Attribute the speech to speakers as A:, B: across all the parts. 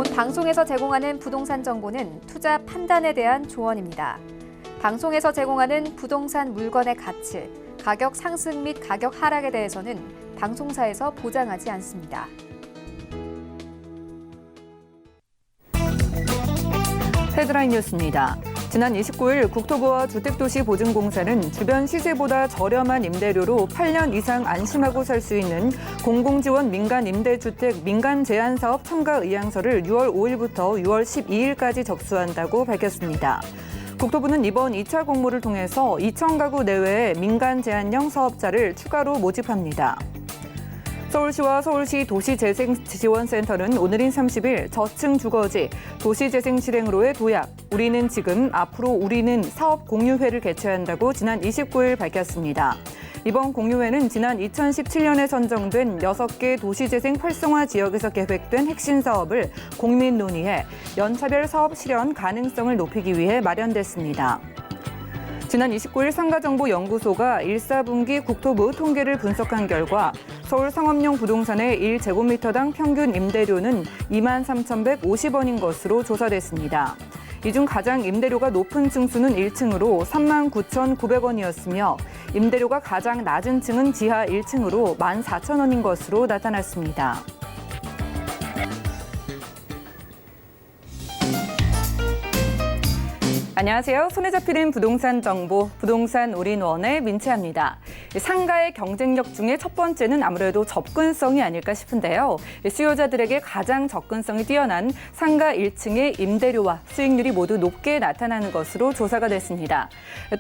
A: 본 방송에서 제공하는 부동산 정보는 투자 판단에 대한 조언입니다. 방송에서 제공하는 부동산 물건의 가치, 가격 상승 및 가격 하락에 대해서는 방송사에서 보장하지 않습니다.
B: 헤드라인 뉴스입니다. 지난 29일 국토부와 주택도시보증공사는 주변 시세보다 저렴한 임대료로 8년 이상 안심하고 살 수 있는 공공지원 민간임대주택 민간제한사업 참가 의향서를 6월 5일부터 6월 12일까지 접수한다고 밝혔습니다. 국토부는 이번 2차 공모를 통해서 2,000가구 내외의 민간제한형 사업자를 추가로 모집합니다. 서울시와 서울시 도시재생지원센터는 오늘인 30일 저층 주거지 도시재생 실행으로의 도약, 우리는 지금, 앞으로 우리는 사업 공유회를 개최한다고 지난 29일 밝혔습니다. 이번 공유회는 지난 2017년에 선정된 6개 도시재생 활성화 지역에서 계획된 핵심 사업을 공민 논의해 연차별 사업 실현 가능성을 높이기 위해 마련됐습니다. 지난 29일 상가정보연구소가 1사분기 국토부 통계를 분석한 결과 서울 상업용 부동산의 1제곱미터당 평균 임대료는 23,150원인 것으로 조사됐습니다. 이 중 가장 임대료가 높은 층수는 1층으로 39,900원이었으며 임대료가 가장 낮은 층은 지하 1층으로 14,000원인 것으로 나타났습니다. 안녕하세요. 손에 잡히는 부동산 정보, 부동산 올인원의 민채합니다. 상가의 경쟁력 중에 첫 번째는 아무래도 접근성이 아닐까 싶은데요. 수요자들에게 가장 접근성이 뛰어난 상가 1층의 임대료와 수익률이 모두 높게 나타나는 것으로 조사가 됐습니다.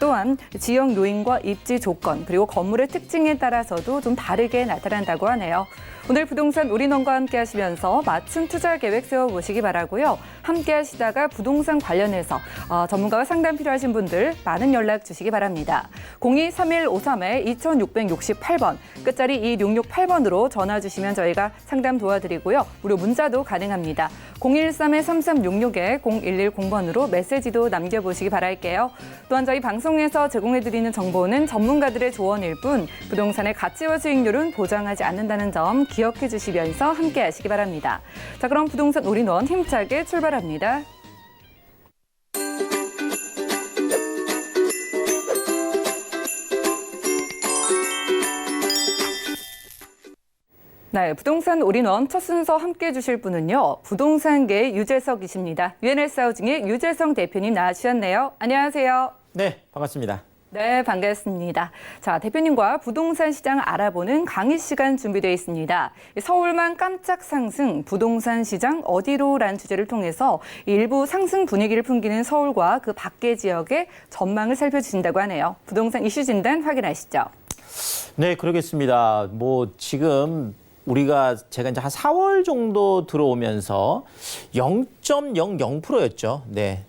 B: 또한 지역 요인과 입지 조건, 그리고 건물의 특징에 따라서도 좀 다르게 나타난다고 하네요. 오늘 부동산 올인원과 함께 하시면서 맞춤 투자 계획 세워보시기 바라고요. 함께 하시다가 부동산 관련해서 전문가와 상담 필요하신 분들 많은 연락 주시기 바랍니다. 02-3153-2668번, 끝자리 2668번으로 전화 주시면 저희가 상담 도와드리고요. 무료 문자도 가능합니다. 013-3366-0110번으로 메시지도 남겨보시기 바랄게요. 또한 저희 방송에서 제공해드리는 정보는 전문가들의 조언일 뿐 부동산의 가치와 수익률은 보장하지 않는다는 점 기억해 주시면서 함께 하시기 바랍니다. 자, 그럼 부동산 올인원 힘차게 출발합니다. 네, 부동산 올인원 첫 순서 함께해 주실 분은요. 부동산계의 유재석이십니다. UNS 하우징의 유재석 대표님 나와주셨네요. 안녕하세요.
C: 네, 반갑습니다.
B: 네, 반갑습니다. 자, 대표님과 부동산 시장 알아보는 강의 시간 준비되어 있습니다. 서울만 깜짝 상승, 부동산 시장 어디로라는 주제를 통해서 일부 상승 분위기를 풍기는 서울과 그 밖의 지역의 전망을 살펴주신다고 하네요. 부동산 이슈 진단 확인하시죠.
C: 네, 그러겠습니다. 지금 제가 이제 한 4월 정도 들어오면서 0.00%였죠. 네.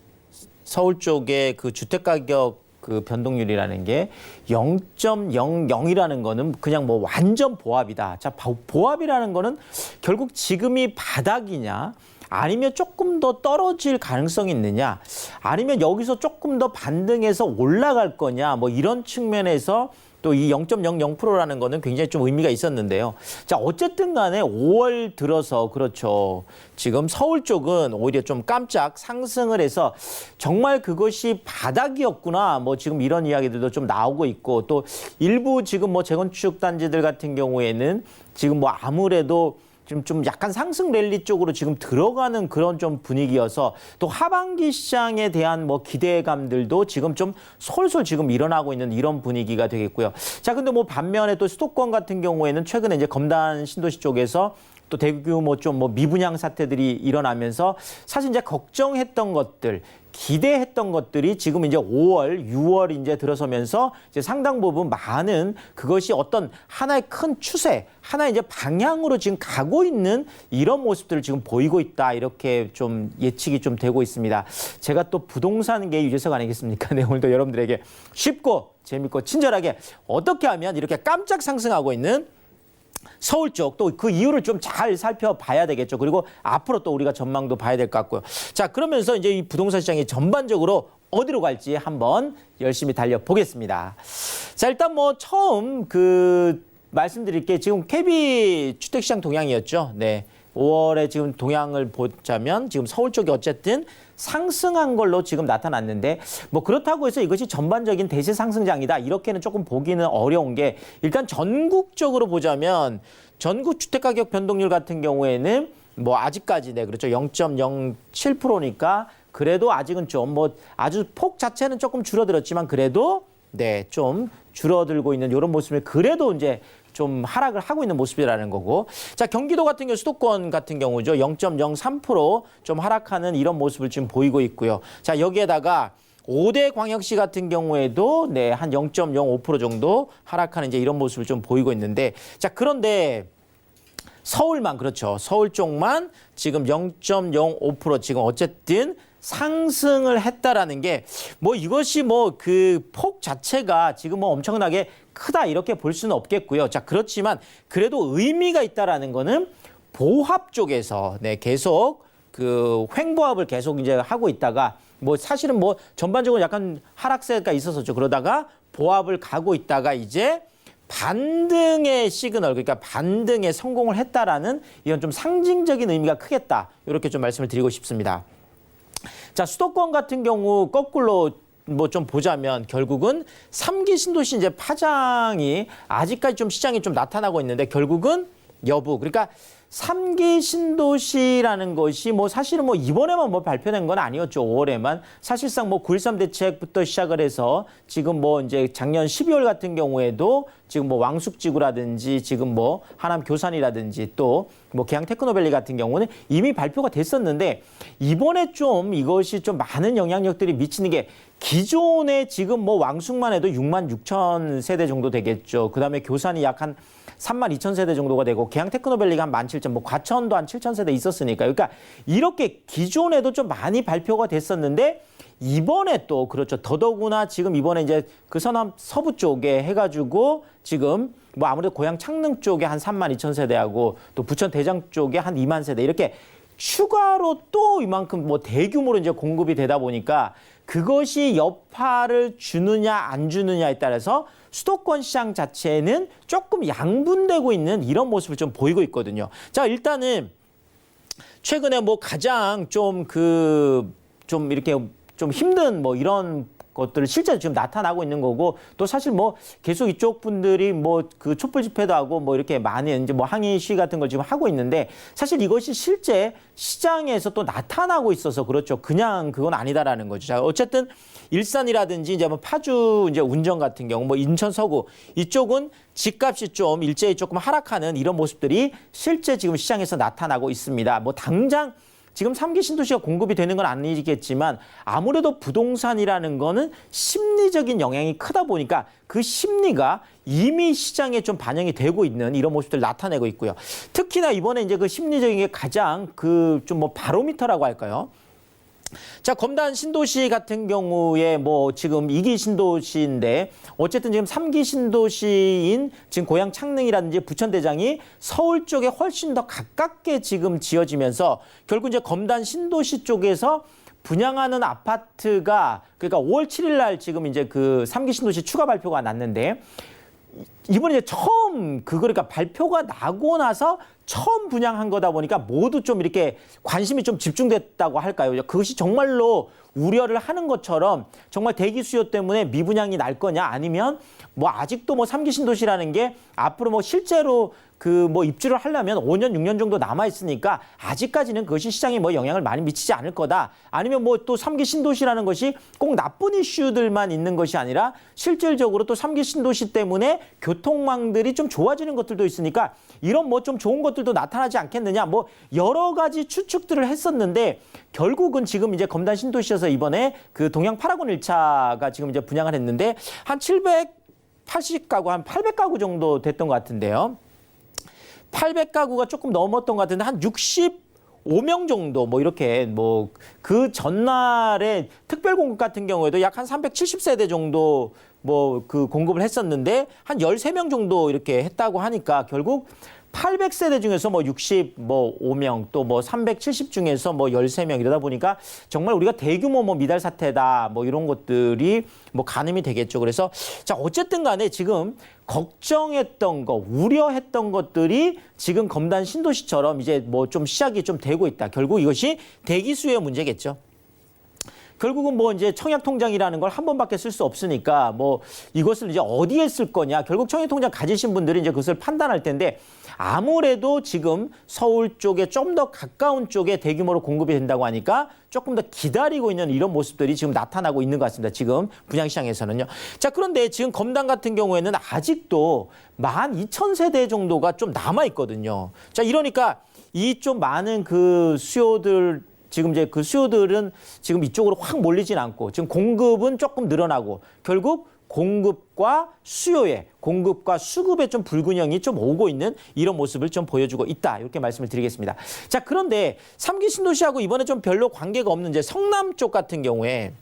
C: 서울 쪽에 그 주택가격 그 변동률이라는 게 0.00이라는 거는 그냥 완전 보합이다. 자, 보합이라는 거는 결국 지금이 바닥이냐, 아니면 조금 더 떨어질 가능성이 있느냐, 아니면 여기서 조금 더 반등해서 올라갈 거냐, 이런 측면에서 또 이 0.00%라는 거는 굉장히 좀 의미가 있었는데요. 자, 어쨌든 간에 5월 들어서 그렇죠. 지금 서울 쪽은 오히려 좀 깜짝 상승을 해서 정말 그것이 바닥이었구나. 지금 이런 이야기들도 좀 나오고 있고, 또 일부 지금 재건축 단지들 같은 경우에는 지금 아무래도 좀 약간 상승 랠리 쪽으로 지금 들어가는 그런 좀 분위기여서 또 하반기 시장에 대한 기대감들도 지금 좀 솔솔 지금 일어나고 있는 이런 분위기가 되겠고요. 자, 근데 반면에 또 수도권 같은 경우에는 최근에 이제 검단 신도시 쪽에서 또 대규모 좀 미분양 사태들이 일어나면서 사실 이제 걱정했던 것들, 기대했던 것들이 지금 이제 5월, 6월 이제 들어서면서 이제 상당 부분 많은 그것이 어떤 하나의 큰 추세, 하나의 이제 방향으로 지금 가고 있는 이런 모습들을 지금 보이고 있다. 이렇게 좀 예측이 좀 되고 있습니다. 제가 또 부동산계 유재석 아니겠습니까? 네, 오늘도 여러분들에게 쉽고 재밌고 친절하게 어떻게 하면 이렇게 깜짝 상승하고 있는 서울 쪽 또 그 이유를 좀 잘 살펴봐야 되겠죠. 그리고 앞으로 또 우리가 전망도 봐야 될 것 같고요. 자, 그러면서 이제 이 부동산 시장이 전반적으로 어디로 갈지 한번 열심히 달려보겠습니다. 자, 일단 처음 말씀드릴 게 지금 KB 주택시장 동향이었죠. 네. 5월에 지금 동향을 보자면 지금 서울 쪽이 어쨌든 상승한 걸로 지금 나타났는데 뭐 그렇다고 해서 이것이 전반적인 대세 상승장이다 이렇게는 조금 보기는 어려운 게 일단 전국적으로 보자면 전국 주택가격 변동률 같은 경우에는 뭐 아직까지 네 그렇죠 0.07%니까 그래도 아직은 좀 뭐 아주 폭 자체는 조금 줄어들었지만 그래도 네 좀 줄어들고 있는 이런 모습을 그래도 이제 좀 하락을 하고 있는 모습이라는 거고. 자, 경기도 같은 경우 수도권 같은 경우죠. 0.03%좀 하락하는 이런 모습을 지금 보이고 있고요. 자, 여기에다가 5대 광역시 같은 경우에도 네, 한 0.05% 정도 하락하는 이제 이런 모습을 좀 보이고 있는데 자, 그런데 서울만 그렇죠. 서울 쪽만 지금 0.05% 지금 어쨌든 상승을 했다라는 게 뭐 이것이 뭐 그 폭 자체가 지금 뭐 엄청나게 크다 이렇게 볼 수는 없겠고요. 자, 그렇지만 그래도 의미가 있다라는 거는 보합 쪽에서 네, 계속 그 횡보합을 계속 이제 하고 있다가 뭐 사실은 뭐 전반적으로 약간 하락세가 있었었죠. 그러다가 보합을 가고 있다가 이제 반등의 시그널, 그러니까 반등에 성공을 했다라는 이런 좀 상징적인 의미가 크겠다. 이렇게 좀 말씀을 드리고 싶습니다. 자, 수도권 같은 경우 거꾸로 뭐 좀 보자면 결국은 3기 신도시 이제 파장이 아직까지 좀 시장이 좀 나타나고 있는데 결국은 여부, 그러니까 3기 신도시라는 것이 뭐 사실은 뭐 이번에만 뭐 발표된 건 아니었죠. 5월에만. 사실상 뭐 9.13 대책부터 시작을 해서 지금 뭐 이제 작년 12월 같은 경우에도 지금 뭐 왕숙지구라든지 지금 뭐 하남 교산이라든지 또 뭐 계양 테크노밸리 같은 경우는 이미 발표가 됐었는데 이번에 좀 이것이 좀 많은 영향력들이 미치는 게 기존에 지금 뭐 왕숙만 해도 6만 6천 세대 정도 되겠죠. 그다음에 교산이 약 한 3만 2천 세대 정도가 되고 계양 테크노밸리가 한 17,000, 뭐 과천도 한 7천 세대 있었으니까. 그러니까 이렇게 기존에도 좀 많이 발표가 됐었는데 이번에 또 그렇죠. 더더구나 지금 이번에 이제 그 서남 서부 쪽에 해가지고 지금 뭐 아무래도 고향 창릉 쪽에 한 3만 2천 세대하고 또 부천 대장 쪽에 한 2만 세대 이렇게 추가로 또 이만큼 뭐 대규모로 이제 공급이 되다 보니까 그것이 여파를 주느냐 안 주느냐에 따라서 수도권 시장 자체는 조금 양분되고 있는 이런 모습을 좀 보이고 있거든요. 자, 일단은 최근에 뭐 가장 좀 좀 이렇게 좀 힘든 뭐 이런 것들을 실제로 지금 나타나고 있는 거고 또 사실 뭐 계속 이쪽 분들이 뭐 그 촛불 집회도 하고 뭐 이렇게 많이 이제 뭐 항의 시위 같은 걸 지금 하고 있는데 사실 이것이 실제 시장에서 또 나타나고 있어서 그렇죠. 그냥 그건 아니다라는 거죠. 자, 어쨌든 일산이라든지 이제 뭐 파주 이제 운정 같은 경우 뭐 인천 서구 이쪽은 집값이 좀 일제히 조금 하락하는 이런 모습들이 실제 지금 시장에서 나타나고 있습니다. 뭐 당장 지금 3기 신도시가 공급이 되는 건 아니겠지만 아무래도 부동산이라는 거는 심리적인 영향이 크다 보니까 그 심리가 이미 시장에 좀 반영이 되고 있는 이런 모습들을 나타내고 있고요. 특히나 이번에 이제 그 심리적인 게 가장 그 좀 뭐 바로미터라고 할까요? 자, 검단 신도시 같은 경우에 뭐 지금 2기 신도시인데 어쨌든 지금 3기 신도시인 지금 고향 창릉이라든지 부천대장이 서울 쪽에 훨씬 더 가깝게 지금 지어지면서 결국 이제 검단 신도시 쪽에서 분양하는 아파트가 그러니까 5월 7일 날 지금 이제 그 3기 신도시 추가 발표가 났는데 이번에 이제 처음 그러니까 발표가 나고 나서 처음 분양한 거다 보니까 모두 좀 이렇게 관심이 좀 집중됐다고 할까요? 그것이 정말로 우려를 하는 것처럼 정말 대기 수요 때문에 미분양이 날 거냐 아니면 뭐 아직도 뭐 3기 신도시라는 게 앞으로 뭐 실제로 그 뭐 입주를 하려면 5년, 6년 정도 남아 있으니까 아직까지는 그것이 시장에 뭐 영향을 많이 미치지 않을 거다. 아니면 뭐 또 3기 신도시라는 것이 꼭 나쁜 이슈들만 있는 것이 아니라 실질적으로 또 3기 신도시 때문에 교통망들이 좀 좋아지는 것들도 있으니까 이런 뭐 좀 좋은 것들도 나타나지 않겠느냐. 뭐 여러 가지 추측들을 했었는데 결국은 지금 이제 검단 신도시에서 이번에 그 동양 파라곤 1차가 지금 이제 분양을 했는데 한 780가구, 한 800가구 정도 됐던 것 같은데요. 800가구가 조금 넘었던 것 같은데 한 65명 정도 뭐 이렇게 뭐 그 전날에 특별 공급 같은 경우에도 약 한 370세대 정도 뭐 그 공급을 했었는데 한 13명 정도 이렇게 했다고 하니까 결국 800세대 중에서 뭐 65명 또 뭐 370 중에서 뭐 13명 이러다 보니까 정말 우리가 대규모 뭐 미달 사태다 뭐 이런 것들이 뭐 가늠이 되겠죠. 그래서 자, 어쨌든 간에 지금 걱정했던 거, 우려했던 것들이 지금 검단 신도시처럼 이제 뭐 좀 시작이 좀 되고 있다. 결국 이것이 대기 수요의 문제겠죠. 결국은 뭐 이제 청약 통장이라는 걸 한 번밖에 쓸 수 없으니까 뭐 이것을 이제 어디에 쓸 거냐. 결국 청약 통장 가지신 분들이 이제 그것을 판단할 텐데 아무래도 지금 서울 쪽에 좀 더 가까운 쪽에 대규모로 공급이 된다고 하니까 조금 더 기다리고 있는 이런 모습들이 지금 나타나고 있는 것 같습니다. 지금 분양시장에서는요. 자, 그런데 지금 검단 같은 경우에는 아직도 12,000세대 정도가 좀 남아있거든요. 자, 이러니까 이 좀 많은 그 수요들 지금 이제 그 수요들은 지금 이쪽으로 확 몰리진 않고 지금 공급은 조금 늘어나고 결국 공급과 수급의 좀 불균형이 좀 오고 있는 이런 모습을 좀 보여주고 있다. 이렇게 말씀을 드리겠습니다. 자, 그런데 3기 신도시하고 이번에 좀 별로 관계가 없는 이제 성남 쪽 같은 경우에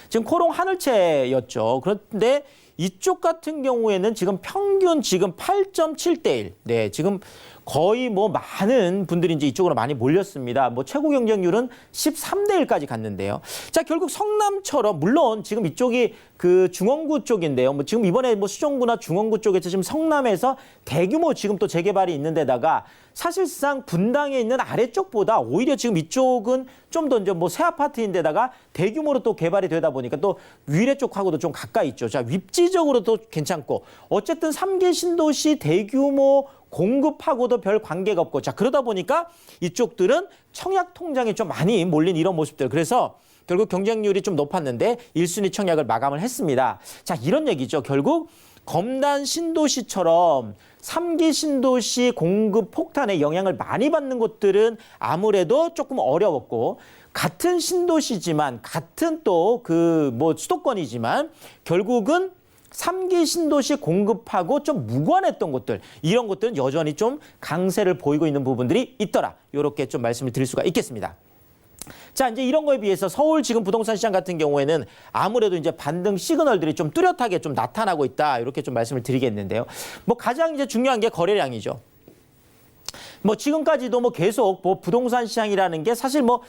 C: 지금 코롱 하늘채였죠. 그런데 이쪽 같은 경우에는 지금 평균 지금 8.7대 1. 네, 지금 거의 뭐 많은 분들이 이제 이쪽으로 많이 몰렸습니다. 뭐 최고 경쟁률은 13대 1까지 갔는데요. 자, 결국 성남처럼 물론 지금 이쪽이 그 중원구 쪽인데요. 뭐 지금 이번에 뭐 수정구나 중원구 쪽에서 지금 성남에서 대규모 지금 또 재개발이 있는 데다가 사실상 분당에 있는 아래쪽보다 오히려 지금 이쪽은 좀 더 이제 뭐 새 아파트인데다가 대규모로 또 개발이 되다 보니까 또 위례 쪽하고도 좀 가까이 있죠. 자, 입지적으로도 괜찮고 어쨌든 3기 신도시 대규모 공급하고도 별 관계가 없고 자, 그러다 보니까 이쪽들은 청약 통장에 좀 많이 몰린 이런 모습들. 그래서 결국 경쟁률이 좀 높았는데 1순위 청약을 마감을 했습니다. 자, 이런 얘기죠. 결국 검단 신도시처럼 3기 신도시 공급 폭탄에 영향을 많이 받는 곳들은 아무래도 조금 어려웠고 같은 신도시지만 같은 또 그 뭐 수도권이지만 결국은 3기 신도시 공급하고 좀 무관했던 곳들 이런 것들은 여전히 좀 강세를 보이고 있는 부분들이 있더라. 이렇게 좀 말씀을 드릴 수가 있겠습니다. 자, 이제 이런 거에 비해서 서울 지금 부동산 시장 같은 경우에는 아무래도 이제 반등 시그널들이 좀 뚜렷하게 좀 나타나고 있다. 이렇게 좀 말씀을 드리겠는데요. 뭐 가장 이제 중요한 게 거래량이죠. 뭐 지금까지도 뭐 계속 뭐 부동산 시장이라는 게 사실 뭐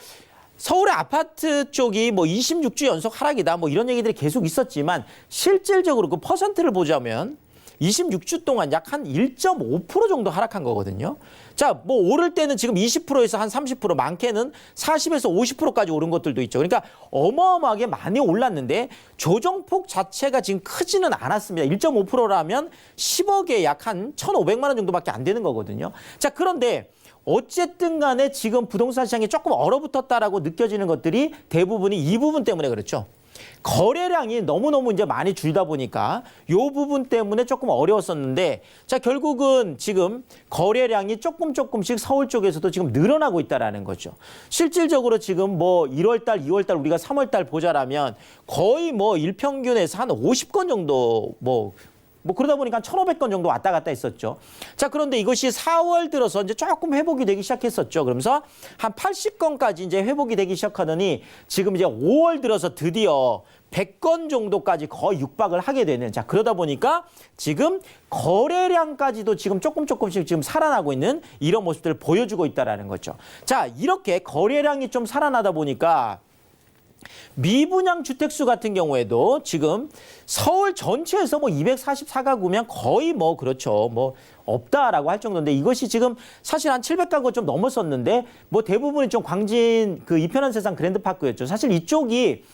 C: 서울의 아파트 쪽이 뭐 26주 연속 하락이다. 뭐 이런 얘기들이 계속 있었지만 실질적으로 그 퍼센트를 보자면 26주 동안 약 한 1.5% 정도 하락한 거거든요. 자, 뭐 오를 때는 지금 20%에서 한 30%, 많게는 40에서 50%까지 오른 것들도 있죠. 그러니까 어마어마하게 많이 올랐는데 조정폭 자체가 지금 크지는 않았습니다. 1.5%라면 10억에 약 한 1,500만 원 정도밖에 안 되는 거거든요. 자, 그런데 어쨌든 간에 지금 부동산 시장이 조금 얼어붙었다라고 느껴지는 것들이 대부분이 이 부분 때문에 그렇죠. 거래량이 너무너무 이제 많이 줄다 보니까 이 부분 때문에 조금 어려웠었는데 자, 결국은 지금 거래량이 조금씩 서울 쪽에서도 지금 늘어나고 있다라는 거죠. 실질적으로 지금 뭐 1월 달, 2월 달 우리가 3월 달 보자라면 거의 뭐 일평균에서 한 50건 정도 뭐 그러다 보니까 1,500건 정도 왔다 갔다 했었죠. 자, 그런데 이것이 4월 들어서 이제 조금 회복이 되기 시작했었죠. 그러면서 한 80건까지 이제 회복이 되기 시작하더니 지금 이제 5월 들어서 드디어 100건 정도까지 거의 육박을 하게 되는 자, 그러다 보니까 지금 거래량까지도 지금 조금씩 지금 살아나고 있는 이런 모습들을 보여주고 있다라는 거죠. 자, 이렇게 거래량이 좀 살아나다 보니까 미분양 주택수 같은 경우에도 지금 서울 전체에서 뭐 244가구면 거의 뭐 그렇죠. 뭐 없다라고 할 정도인데 이것이 지금 사실 한 700가구 좀 넘었었는데 뭐 대부분이 좀 광진 그 이편한 세상 그랜드파크였죠. 사실 이쪽이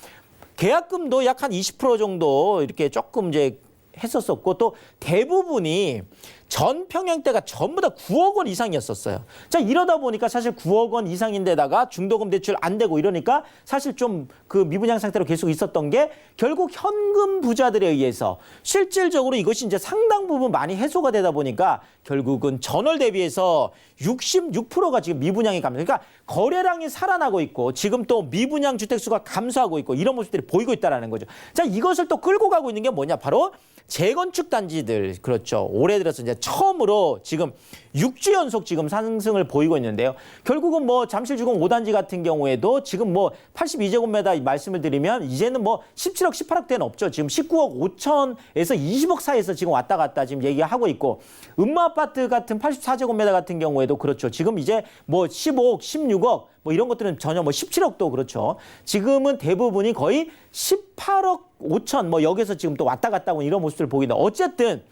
C: 계약금도 약 한 20% 정도 이렇게 조금 이제 했었었고 또 대부분이 전 평형대가 전부 다 9억 원 이상이었었어요. 자, 이러다 보니까 사실 9억 원 이상인데다가 중도금 대출 안 되고 이러니까 사실 좀 그 미분양 상태로 계속 있었던 게 결국 현금 부자들에 의해서 실질적으로 이것이 이제 상당 부분 많이 해소가 되다 보니까 결국은 전월 대비해서 66%가 지금 미분양이 감소. 그러니까 거래량이 살아나고 있고 지금 또 미분양 주택수가 감소하고 있고 이런 모습들이 보이고 있다는 거죠. 자, 이것을 또 끌고 가고 있는 게 뭐냐? 바로 재건축 단지들. 그렇죠. 올해 들어서 이제 처음으로 지금 6주 연속 지금 상승을 보이고 있는데요. 결국은 뭐 잠실주공 5단지 같은 경우에도 지금 뭐 82제곱미터 말씀을 드리면 이제는 뭐 17억, 18억대는 없죠. 지금 19억 5천에서 20억 사이에서 지금 왔다 갔다 지금 얘기하고 있고, 음마아파트 같은 84제곱미터 같은 경우에도 그렇죠. 지금 이제 뭐 15억, 16억 뭐 이런 것들은 전혀 뭐 17억도 그렇죠. 지금은 대부분이 거의 18억 5천 뭐 여기서 지금 또 왔다 갔다 하고 이런 모습을 보이는데, 어쨌든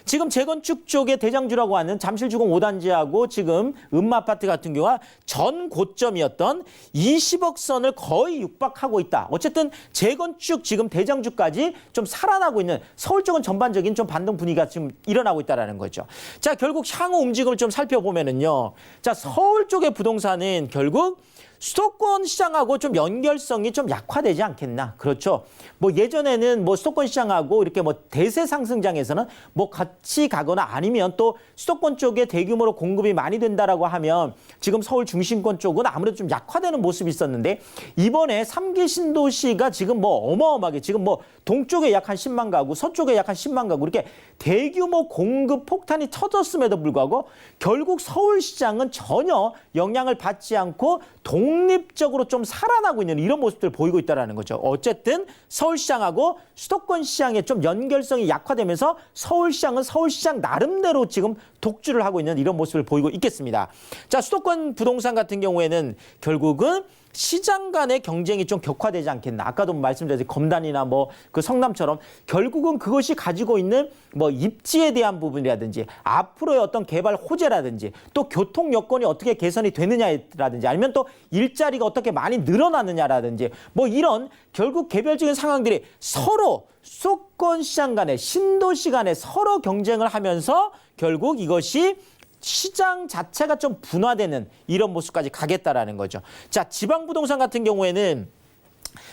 C: 지금 재건축 쪽에 대장주라고 하는 잠실주공 5단지하고 지금 음마아파트 같은 경우가 전 고점이었던 20억 선을 거의 육박하고 있다. 어쨌든 재건축 지금 대장주까지 좀 살아나고 있는, 서울 쪽은 전반적인 좀 반등 분위기가 지금 일어나고 있다는 거죠. 자, 결국 향후 움직임을 좀 살펴보면은요. 자, 서울 쪽의 부동산은 결국 수도권 시장하고 좀 연결성이 좀 약화되지 않겠나. 그렇죠. 뭐 예전에는 뭐 수도권 시장하고 이렇게 뭐 대세 상승장에서는 뭐 같이 가거나 아니면 또 수도권 쪽에 대규모로 공급이 많이 된다라고 하면 지금 서울 중심권 쪽은 아무래도 좀 약화되는 모습이 있었는데, 이번에 3기 신도시가 지금 뭐 어마어마하게 지금 뭐 동쪽에 약 한 10만 가구, 서쪽에 약 한 10만 가구 이렇게 대규모 공급 폭탄이 터졌음에도 불구하고 결국 서울 시장은 전혀 영향을 받지 않고 독립적으로 좀 살아나고 있는 이런 모습들을 보이고 있다는 거죠. 어쨌든 서울시장하고 수도권 시장의 좀 연결성이 약화되면서 서울시장은 서울시장 나름대로 지금 독주를 하고 있는 이런 모습을 보이고 있겠습니다. 자, 수도권 부동산 같은 경우에는 결국은 시장 간의 경쟁이 좀 격화되지 않겠나. 아까도 말씀드렸듯이 검단이나 뭐 그 성남처럼 결국은 그것이 가지고 있는 뭐 입지에 대한 부분이라든지 앞으로의 어떤 개발 호재라든지 또 교통 여건이 어떻게 개선이 되느냐라든지 아니면 또 일자리가 어떻게 많이 늘어나느냐라든지 뭐 이런 결국 개별적인 상황들이 서로 수도권 시장 간에 신도시 간에 서로 경쟁을 하면서 결국 이것이 시장 자체가 좀 분화되는 이런 모습까지 가겠다라는 거죠. 자, 지방부동산 같은 경우에는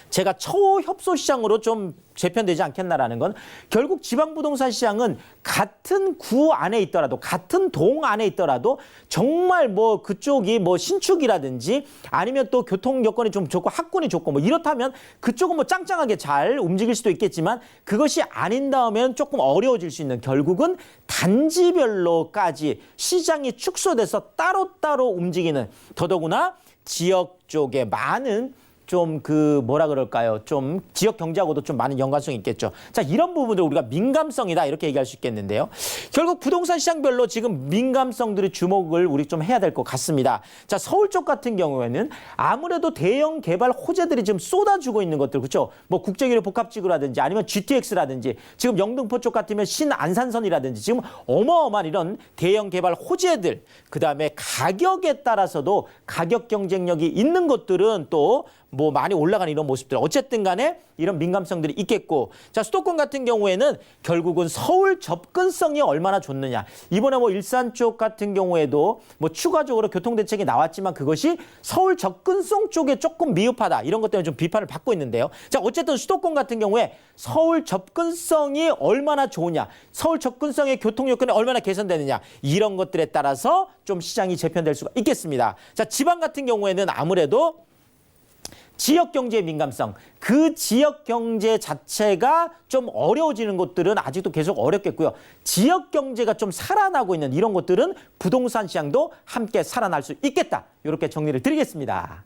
C: 제가 초협소 시장으로 좀 재편되지 않겠나라는 건, 결국 지방부동산 시장은 같은 구 안에 있더라도 같은 동 안에 있더라도 정말 뭐 그쪽이 뭐 신축이라든지 아니면 또 교통 여건이 좀 좋고 학군이 좋고 뭐 이렇다면 그쪽은 뭐 짱짱하게 잘 움직일 수도 있겠지만, 그것이 아닌다면 조금 어려워질 수 있는, 결국은 단지별로까지 시장이 축소돼서 따로따로 움직이는, 더더구나 지역 쪽에 많은 좀 그 뭐라 그럴까요? 좀 지역 경제하고도 좀 많은 연관성이 있겠죠. 자, 이런 부분들 우리가 민감성이다 이렇게 얘기할 수 있겠는데요. 결국 부동산 시장별로 지금 민감성들의 주목을 우리 좀 해야 될 것 같습니다. 자, 서울 쪽 같은 경우에는 아무래도 대형 개발 호재들이 지금 쏟아지고 있는 것들, 그렇죠? 뭐 국제기류 복합지구라든지 아니면 GTX라든지 지금 영등포 쪽 같으면 신안산선이라든지 지금 어마어마한 이런 대형 개발 호재들, 그다음에 가격에 따라서도 가격 경쟁력이 있는 것들은 또 뭐 많이 올라가는 이런 모습들, 어쨌든 간에 이런 민감성들이 있겠고, 자, 수도권 같은 경우에는 결국은 서울 접근성이 얼마나 좋느냐. 이번에 뭐 일산 쪽 같은 경우에도 뭐 추가적으로 교통대책이 나왔지만 그것이 서울 접근성 쪽에 조금 미흡하다, 이런 것 때문에 좀 비판을 받고 있는데요. 자, 어쨌든 수도권 같은 경우에 서울 접근성이 얼마나 좋으냐, 서울 접근성의 교통 여건이 얼마나 개선되느냐, 이런 것들에 따라서 좀 시장이 재편될 수가 있겠습니다. 자, 지방 같은 경우에는 아무래도 지역 경제의 민감성, 그 지역 경제 자체가 좀 어려워지는 것들은 아직도 계속 어렵겠고요. 지역 경제가 좀 살아나고 있는 이런 것들은 부동산 시장도 함께 살아날 수 있겠다. 이렇게 정리를 드리겠습니다.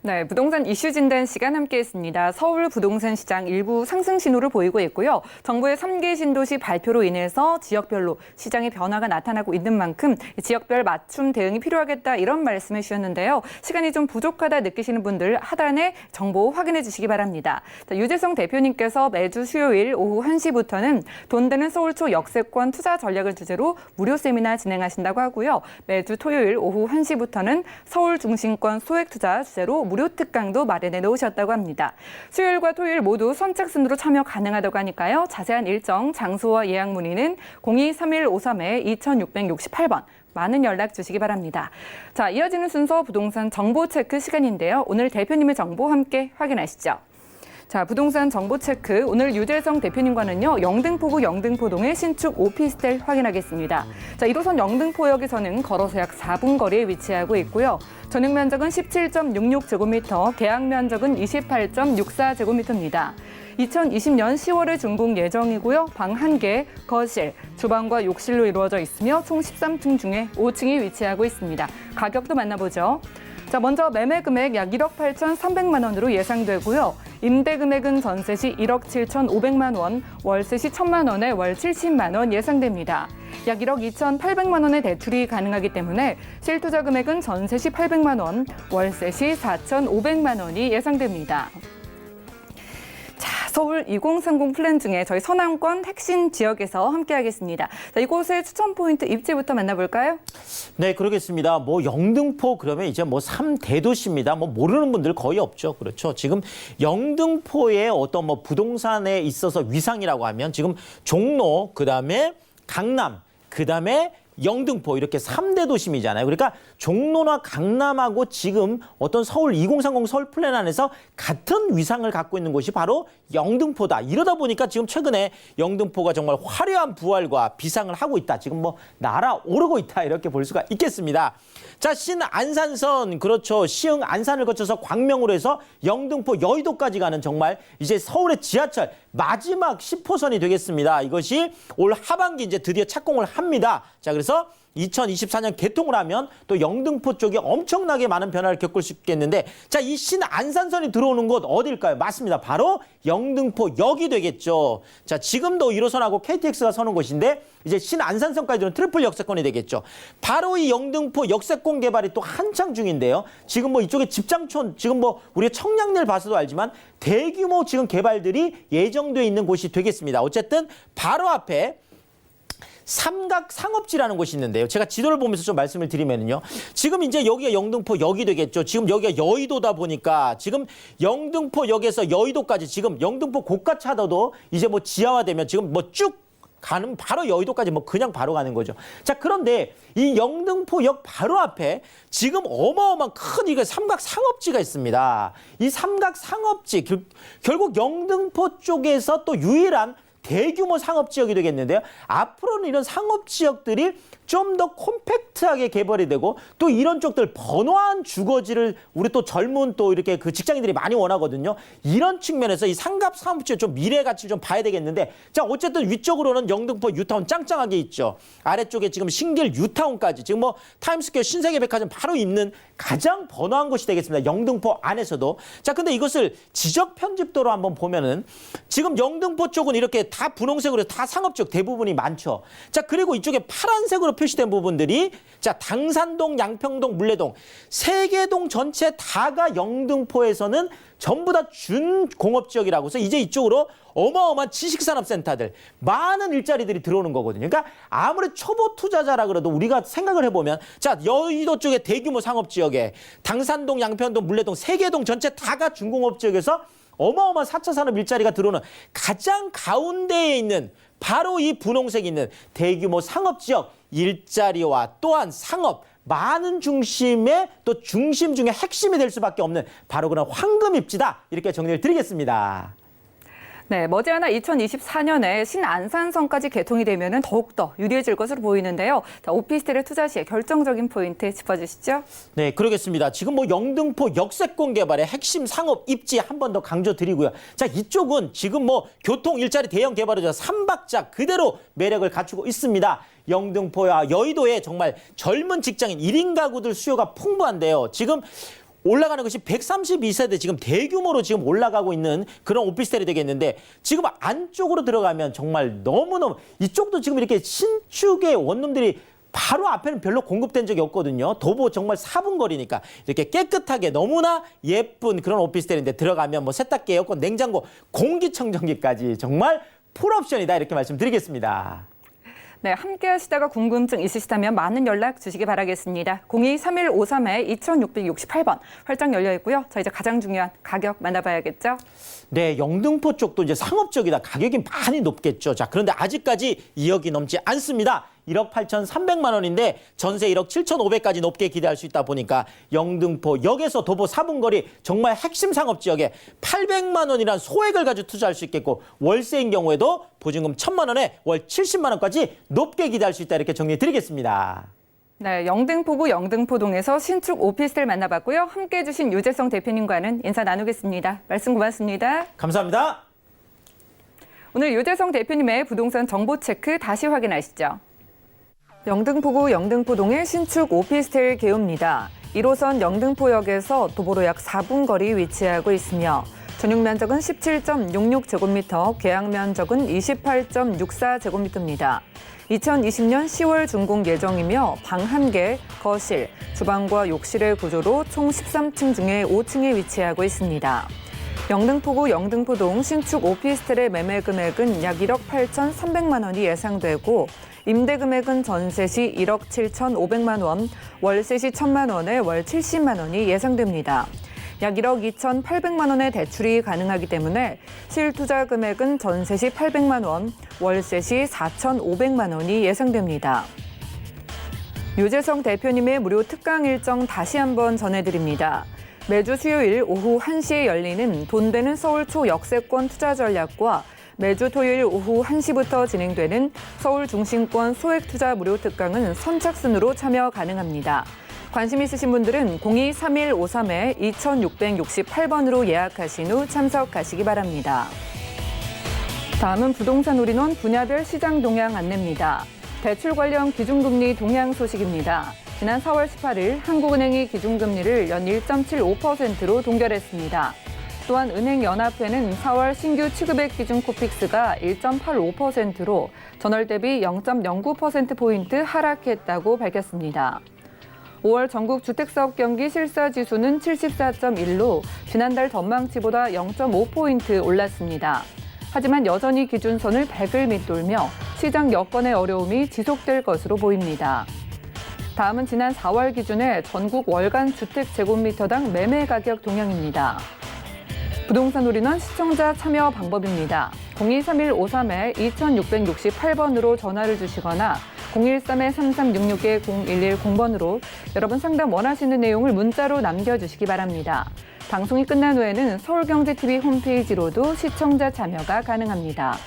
B: 네, 부동산 이슈 진단 시간 함께했습니다. 서울 부동산 시장 일부 상승 신호를 보이고 있고요. 정부의 3기 신도시 발표로 인해서 지역별로 시장의 변화가 나타나고 있는 만큼 지역별 맞춤 대응이 필요하겠다, 이런 말씀해 주셨는데요. 시간이 좀 부족하다 느끼시는 분들 하단에 정보 확인해 주시기 바랍니다. 자, 유재성 대표님께서 매주 수요일 오후 1시부터는 돈 되는 서울초 역세권 투자 전략을 주제로 무료 세미나 진행하신다고 하고요. 매주 토요일 오후 1시부터는 서울 중심권 소액 투자 주제로 무료 특강도 마련해 놓으셨다고 합니다. 수요일과 토요일 모두 선착순으로 참여 가능하다고 하니까요. 자세한 일정, 장소와 예약 문의는 023153-2668번. 많은 연락 주시기 바랍니다. 자, 이어지는 순서 부동산 정보 체크 시간인데요. 오늘 대표님의 정보 함께 확인하시죠. 자, 부동산 정보 체크. 오늘 유재성 대표님과는요, 영등포구 영등포동의 신축 오피스텔 확인하겠습니다. 자, 1호선 영등포역에서는 걸어서 약 4분 거리에 위치하고 있고요. 전용 면적은 17.66제곱미터, 계약 면적은 28.64제곱미터입니다. 2020년 10월에 준공 예정이고요. 방 1개, 거실, 주방과 욕실로 이루어져 있으며 총 13층 중에 5층이 위치하고 있습니다. 가격도 만나보죠. 자, 먼저 매매 금액 약 1억 8,300만 원으로 예상되고요. 임대 금액은 전세 시 1억 7,500만 원, 월세 시 1,000만 원에 월 70만 원 예상됩니다. 약 1억 2,800만 원의 대출이 가능하기 때문에 실투자 금액은 전세 시 800만 원, 월세 시 4,500만 원이 예상됩니다. 자, 서울 2030 플랜 중에 저희 서남권 핵심 지역에서 함께하겠습니다. 자, 이곳의 추천 포인트 입지부터 만나볼까요?
C: 네, 그러겠습니다. 뭐 영등포 그러면 이제 뭐 3대도시입니다. 뭐 모르는 분들 거의 없죠. 그렇죠. 지금 영등포의 어떤 뭐 부동산에 있어서 위상이라고 하면 지금 종로, 그다음에 강남, 그다음에 영등포 이렇게 3대 도심이잖아요. 그러니까 종로나 강남하고 지금 어떤 서울 2030 서울 플랜 안에서 같은 위상을 갖고 있는 곳이 바로 영등포다. 이러다 보니까 지금 최근에 영등포가 정말 화려한 부활과 비상을 하고 있다. 지금 뭐 날아오르고 있다. 이렇게 볼 수가 있겠습니다. 자, 신안산선 그렇죠. 시흥 안산을 거쳐서 광명으로 해서 영등포 여의도까지 가는 정말 이제 서울의 지하철 마지막 10호선이 되겠습니다. 이것이 올 하반기 이제 드디어 착공을 합니다. 자, 그래서 2024년 개통을 하면 또 영등포 쪽이 엄청나게 많은 변화를 겪을 수 있겠는데, 자, 이 신안산선이 들어오는 곳 어딜까요? 맞습니다. 바로 영등포역이 되겠죠. 자, 지금도 1호선하고 KTX가 서는 곳인데 이제 신안산선까지 들어오는 트리플 역세권이 되겠죠. 바로 이 영등포 역세권 개발이 또 한창 중인데요. 지금 뭐 이쪽에 집장촌, 지금 뭐 우리가 청량리를 봐서도 알지만 대규모 지금 개발들이 예정돼 있는 곳이 되겠습니다. 어쨌든 바로 앞에 삼각상업지라는 곳이 있는데요. 제가 지도를 보면서 좀 말씀을 드리면요. 지금 이제 여기가 영등포역이 되겠죠. 지금 여기가 여의도다 보니까 지금 영등포역에서 여의도까지 지금 영등포 고가차도도 이제 뭐 지하화되면 지금 뭐 쭉 가는 바로 여의도까지 뭐 그냥 바로 가는 거죠. 자, 그런데 이 영등포역 바로 앞에 지금 어마어마한 큰 이거 삼각상업지가 있습니다. 이 삼각상업지 결국 영등포 쪽에서 또 유일한 대규모 상업지역이 되겠는데요. 앞으로는 이런 상업지역들이 좀 더 콤팩트하게 개발이 되고 또 이런 쪽들 번화한 주거지를 우리 또 젊은 또 이렇게 그 직장인들이 많이 원하거든요. 이런 측면에서 이 상업지역 좀 미래 가치를 좀 봐야 되겠는데, 자, 어쨌든 위쪽으로는 영등포 뉴타운 짱짱하게 있죠. 아래쪽에 지금 신길 뉴타운까지 지금 뭐 타임스퀘어 신세계백화점 바로 있는 가장 번화한 곳이 되겠습니다. 영등포 안에서도. 자, 근데 이것을 지적 편집도로 한번 보면은 지금 영등포 쪽은 이렇게 다 분홍색으로 다 상업지역 대부분이 많죠. 자, 그리고 이쪽에 파란색으로 표시된 부분들이 자, 당산동, 양평동, 물레동, 세 개 동 전체 다가 영등포에서는 전부 다 준공업지역이라고 해서 이제 이쪽으로 어마어마한 지식산업센터들, 많은 일자리들이 들어오는 거거든요. 그러니까 아무리 초보 투자자라 그래도 우리가 생각을 해보면 자, 여의도 쪽에 대규모 상업지역에 당산동, 양평동, 물레동, 세 개 동 전체 다가 준공업지역에서 어마어마한 4차 산업 일자리가 들어오는 가장 가운데에 있는 바로 이 분홍색 있는 대규모 상업지역, 일자리와 또한 상업, 많은 중심의 또 중심 중에 핵심이 될 수밖에 없는 바로 그런 황금 입지다. 이렇게 정리를 드리겠습니다.
B: 네, 머지않아 2024년에 신안산선까지 개통이 되면 더욱더 유리해질 것으로 보이는데요. 자, 오피스텔에 투자 시에 결정적인 포인트 짚어주시죠.
C: 네, 그러겠습니다. 지금 뭐 영등포 역세권 개발의 핵심 상업 입지 한 번 더 강조드리고요. 자, 이쪽은 지금 뭐 교통 일자리 대형 개발이죠. 3박자 그대로 매력을 갖추고 있습니다. 영등포와 여의도에 정말 젊은 직장인 1인 가구들 수요가 풍부한데요. 지금 올라가는 것이 132세대 지금 대규모로 지금 올라가고 있는 그런 오피스텔이 되겠는데, 지금 안쪽으로 들어가면 정말 너무너무 이쪽도 지금 이렇게 신축의 원룸들이 바로 앞에는 별로 공급된 적이 없거든요. 도보 정말 4분 거리니까 이렇게 깨끗하게 너무나 예쁜 그런 오피스텔인데 들어가면 뭐 세탁기, 에어컨, 냉장고, 공기청정기까지 정말 풀옵션이다 이렇게 말씀드리겠습니다.
B: 네, 함께 하시다가 궁금증 있으시다면 많은 연락 주시기 바라겠습니다. 02-3153-2668번 활짝 열려 있고요. 자, 이제 가장 중요한 가격 만나봐야겠죠?
C: 네, 영등포 쪽도 이제 상업적이다. 가격이 많이 높겠죠. 자, 그런데 아직까지 2억이 넘지 않습니다. 1억 8,300만 원인데 전세 1억 7,500까지 높게 기대할 수 있다 보니까 영등포 역에서 도보 4분 거리 정말 핵심 상업 지역에 800만 원이란 소액을 가지고 투자할 수 있겠고, 월세인 경우에도 보증금 1,000만 원에 월 70만 원까지 높게 기대할 수 있다 이렇게 정리해 드리겠습니다.
B: 네, 영등포구 영등포동에서 신축 오피스텔 만나봤고요. 함께해 주신 유재성 대표님과는 인사 나누겠습니다. 말씀 고맙습니다.
C: 감사합니다.
B: 오늘 유재성 대표님의 부동산 정보 체크 다시 확인하시죠. 영등포구 영등포동의 신축 오피스텔 개요입니다. 1호선 영등포역에서 도보로 약 4분 거리 위치하고 있으며 전용 면적은 17.66제곱미터, 계약 면적은 28.64제곱미터입니다. 2020년 10월 준공 예정이며 방 1개, 거실, 주방과 욕실의 구조로 총 13층 중에 5층에 위치하고 있습니다. 영등포구 영등포동 신축 오피스텔의 매매 금액은 약 1억 8,300만 원이 예상되고 임대 금액은 전세 시 1억 7,500만 원, 월세 시 1,000만 원에 월 70만 원이 예상됩니다. 약 1억 2,800만 원의 대출이 가능하기 때문에 실투자 금액은 전세 시 800만 원, 월세 시 4,500만 원이 예상됩니다. 유재성 대표님의 무료 특강 일정 다시 한번 전해드립니다. 매주 수요일 오후 1시에 열리는 돈 되는 서울초 역세권 투자 전략과 매주 토요일 오후 1시부터 진행되는 서울 중심권 소액 투자 무료 특강은 선착순으로 참여 가능합니다. 관심 있으신 분들은 02-3153-2668번으로 예약하신 후 참석하시기 바랍니다. 다음은 부동산 올인원 분야별 시장 동향 안내입니다. 대출 관련 기준금리 동향 소식입니다. 지난 4월 18일 한국은행이 기준금리를 연 1.75%로 동결했습니다. 또한 은행연합회는 4월 신규 취급액 기준 코픽스가 1.85%로 전월 대비 0.09%포인트 하락했다고 밝혔습니다. 5월 전국 주택사업 경기 실사지수는 74.1로 지난달 전망치보다 0.5포인트 올랐습니다. 하지만 여전히 기준선을 100을 밑돌며 시장 여건의 어려움이 지속될 것으로 보입니다. 다음은 지난 4월 기준의 전국 월간 주택 제곱미터당 매매 가격 동향입니다. 부동산 올인원 시청자 참여 방법입니다. 02-3153-2668번으로 전화를 주시거나 013-3366-0110번으로 여러분 상담 원하시는 내용을 문자로 남겨주시기 바랍니다. 방송이 끝난 후에는 서울경제TV 홈페이지로도 시청자 참여가 가능합니다.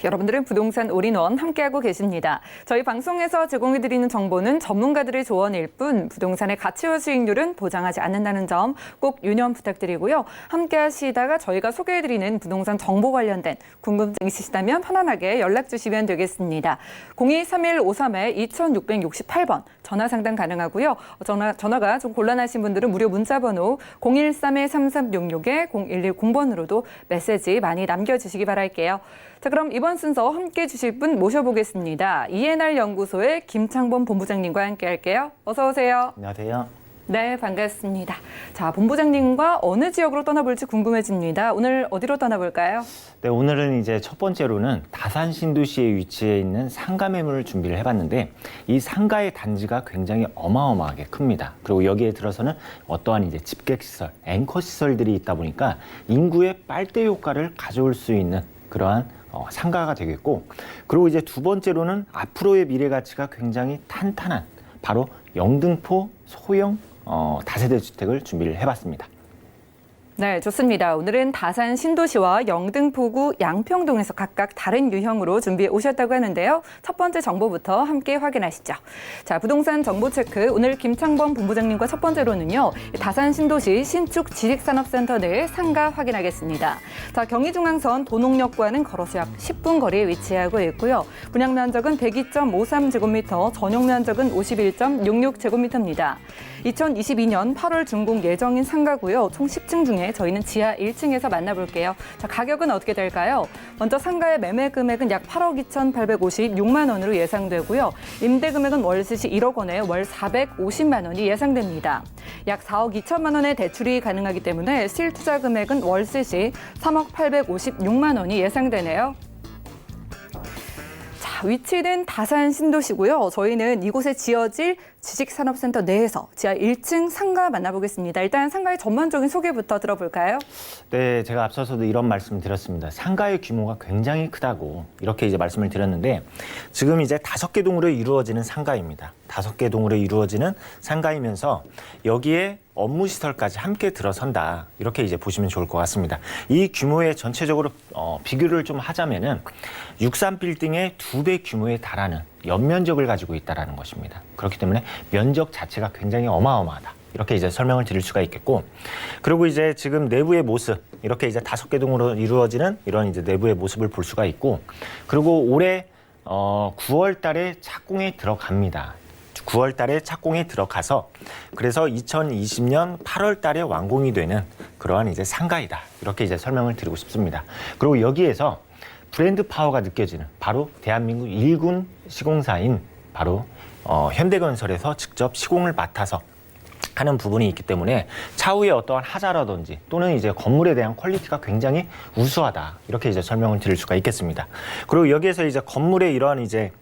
B: 여러분들은 부동산 올인원 함께하고 계십니다. 저희 방송에서 제공해드리는 정보는 전문가들의 조언일 뿐 부동산의 가치와 수익률은 보장하지 않는다는 점 꼭 유념 부탁드리고요. 함께하시다가 저희가 소개해드리는 부동산 정보 관련된 궁금증 있으시다면 편안하게 연락 주시면 되겠습니다. 02-3153-2668번 전화 상담 가능하고요. 전화가 좀 곤란하신 분들은 무료 문자번호 013-3366-0110번으로도 메시지 많이 남겨주시기 바랄게요. 자, 그럼 이번 순서 함께 주실 분 모셔보겠습니다. ENR 연구소의 김창범 본부장님과 함께 할게요. 어서 오세요.
C: 안녕하세요.
B: 네, 반갑습니다. 자, 본부장님과 어느 지역으로 떠나볼지 궁금해집니다. 오늘 어디로 떠나볼까요?
D: 네, 오늘은 이제 첫 번째로는 다산 신도시에 위치해 있는 상가 매물을 준비를 해봤는데 이 상가의 단지가 굉장히 어마어마하게 큽니다. 그리고 여기에 들어서는 어떠한 이제 집객시설, 앵커 시설들이 있다 보니까 인구의 빨대 효과를 가져올 수 있는 그러한 상가가 되겠고, 그리고 이제 두 번째로는 앞으로의 미래 가치가 굉장히 탄탄한 바로 영등포 소형 다세대 주택을 준비를 해봤습니다.
B: 네, 좋습니다. 오늘은 다산 신도시와 영등포구 양평동에서 각각 다른 유형으로 준비해 오셨다고 하는데요. 첫 번째 정보부터 함께 확인하시죠. 자, 부동산 정보 체크. 오늘 김창범 본부장님과 첫 번째로는요. 다산 신도시 신축 지식산업센터 내 상가 확인하겠습니다. 자, 경의중앙선 도농역과는 걸어서 약 10분 거리에 위치하고 있고요. 분양 면적은 102.53제곱미터, 전용 면적은 51.66제곱미터입니다. 2022년 8월 준공 예정인 상가고요. 총 10층 중에 저희는 지하 1층에서 만나볼게요. 자, 가격은 어떻게 될까요? 먼저 상가의 매매 금액은 약 8억 2,856만 원으로 예상되고요. 임대 금액은 월세 시 1억 원에 월 450만 원이 예상됩니다. 약 4억 2천만 원의 대출이 가능하기 때문에 실투자 금액은 월세 시 3억 856만 원이 예상되네요. 위치는 다산 신도시고요. 저희는 이곳에 지어질 지식산업센터 내에서 지하 1층 상가 만나보겠습니다. 일단 상가의 전반적인 소개부터 들어볼까요?
D: 네, 제가 앞서서도 이런 말씀을 드렸습니다. 상가의 규모가 굉장히 크다고 이렇게 이제 말씀을 드렸는데 지금 이제 5개 동으로 이루어지는 상가입니다. 5개 동으로 이루어지는 상가이면서 여기에 업무시설까지 함께 들어선다. 이렇게 이제 보시면 좋을 것 같습니다. 이 규모에 전체적으로 비교를 좀 하자면은 63빌딩의 2배 규모에 달하는 연면적을 가지고 있다는 것입니다. 그렇기 때문에 면적 자체가 굉장히 어마어마하다. 이렇게 이제 설명을 드릴 수가 있겠고, 그리고 이제 지금 내부의 모습 이렇게 이제 5개 동으로 이루어지는 이런 이제 내부의 모습을 볼 수가 있고, 그리고 올해 9월 달에 착공에 들어갑니다. 9월 달에 착공에 들어가서 그래서 2020년 8월 달에 완공이 되는 그러한 이제 상가이다. 이렇게 이제 설명을 드리고 싶습니다. 그리고 여기에서 브랜드 파워가 느껴지는 바로 대한민국 1군 시공사인 바로 현대건설에서 직접 시공을 맡아서 하는 부분이 있기 때문에 차후에 어떠한 하자라든지 또는 이제 건물에 대한 퀄리티가 굉장히 우수하다. 이렇게 이제 설명을 드릴 수가 있겠습니다. 그리고 여기에서 이제 건물의 이러한 이제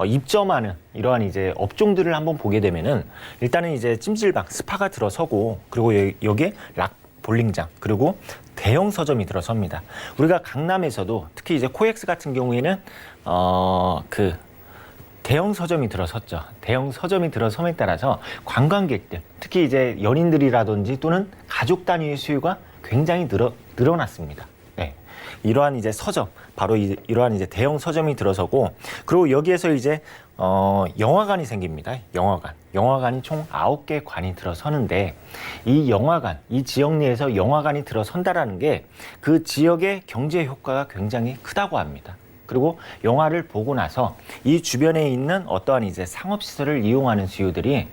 D: 입점하는 이러한 이제 업종들을 한번 보게 되면은 일단은 이제 찜질방, 스파가 들어서고, 그리고 여기에 락 볼링장, 그리고 대형 서점이 들어섭니다. 우리가 강남에서도 특히 이제 코엑스 같은 경우에는 대형 서점이 들어섰죠. 대형 서점이 들어섬에 따라서 관광객들, 특히 이제 연인들이라든지 또는 가족 단위의 수요가 굉장히 늘어났습니다. 네. 이러한 이제 서점, 바로 이러한 이제 대형 서점이 들어서고, 그리고 여기에서 이제 영화관이 생깁니다. 영화관이 총 9개 관이 들어서는데, 이 영화관, 이 지역 내에서 영화관이 들어선다라는 게 그 지역의 경제 효과가 굉장히 크다고 합니다. 그리고 영화를 보고 나서 이 주변에 있는 어떠한 이제 상업시설을 이용하는 수요들이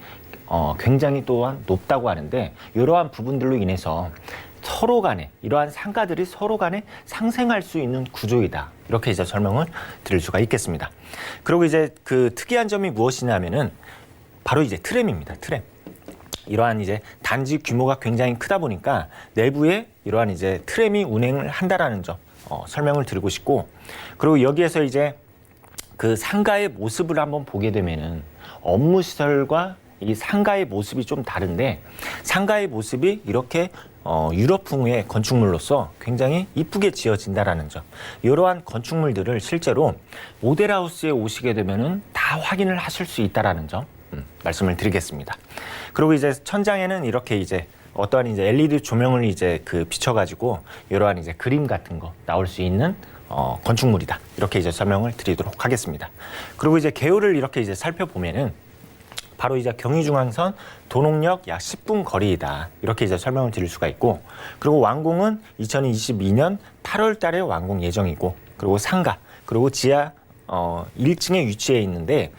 D: 굉장히 또한 높다고 하는데, 이러한 부분들로 인해서 서로 간에 이러한 상가들이 서로 간에 상생할 수 있는 구조이다. 이렇게 이제 설명을 드릴 수가 있겠습니다. 그리고 이제 그 특이한 점이 무엇이냐면은 바로 이제 트램입니다. 트램. 이러한 이제 단지 규모가 굉장히 크다 보니까 내부에 이러한 이제 트램이 운행을 한다라는 점 설명을 드리고 싶고, 그리고 여기에서 이제 그 상가의 모습을 한번 보게 되면은 업무 시설과 이 상가의 모습이 좀 다른데, 상가의 모습이 이렇게 유럽풍의 건축물로서 굉장히 이쁘게 지어진다라는 점, 이러한 건축물들을 실제로 모델하우스에 오시게 되면은 다 확인을 하실 수 있다라는 점 말씀을 드리겠습니다. 그리고 이제 천장에는 이렇게 이제 어떠한 이제 LED 조명을 이제 비춰가지고 이러한 이제 그림 같은 거 나올 수 있는 건축물이다. 이렇게 이제 설명을 드리도록 하겠습니다. 그리고 이제 개요를 이렇게 이제 살펴보면은 바로 이제 경의중앙선 도농역 약 10분 거리이다. 이렇게 이제 설명을 드릴 수가 있고, 그리고 완공은 2022년 8월 달에 완공 예정이고, 그리고 상가, 그리고 지하 1층에 위치해 있는데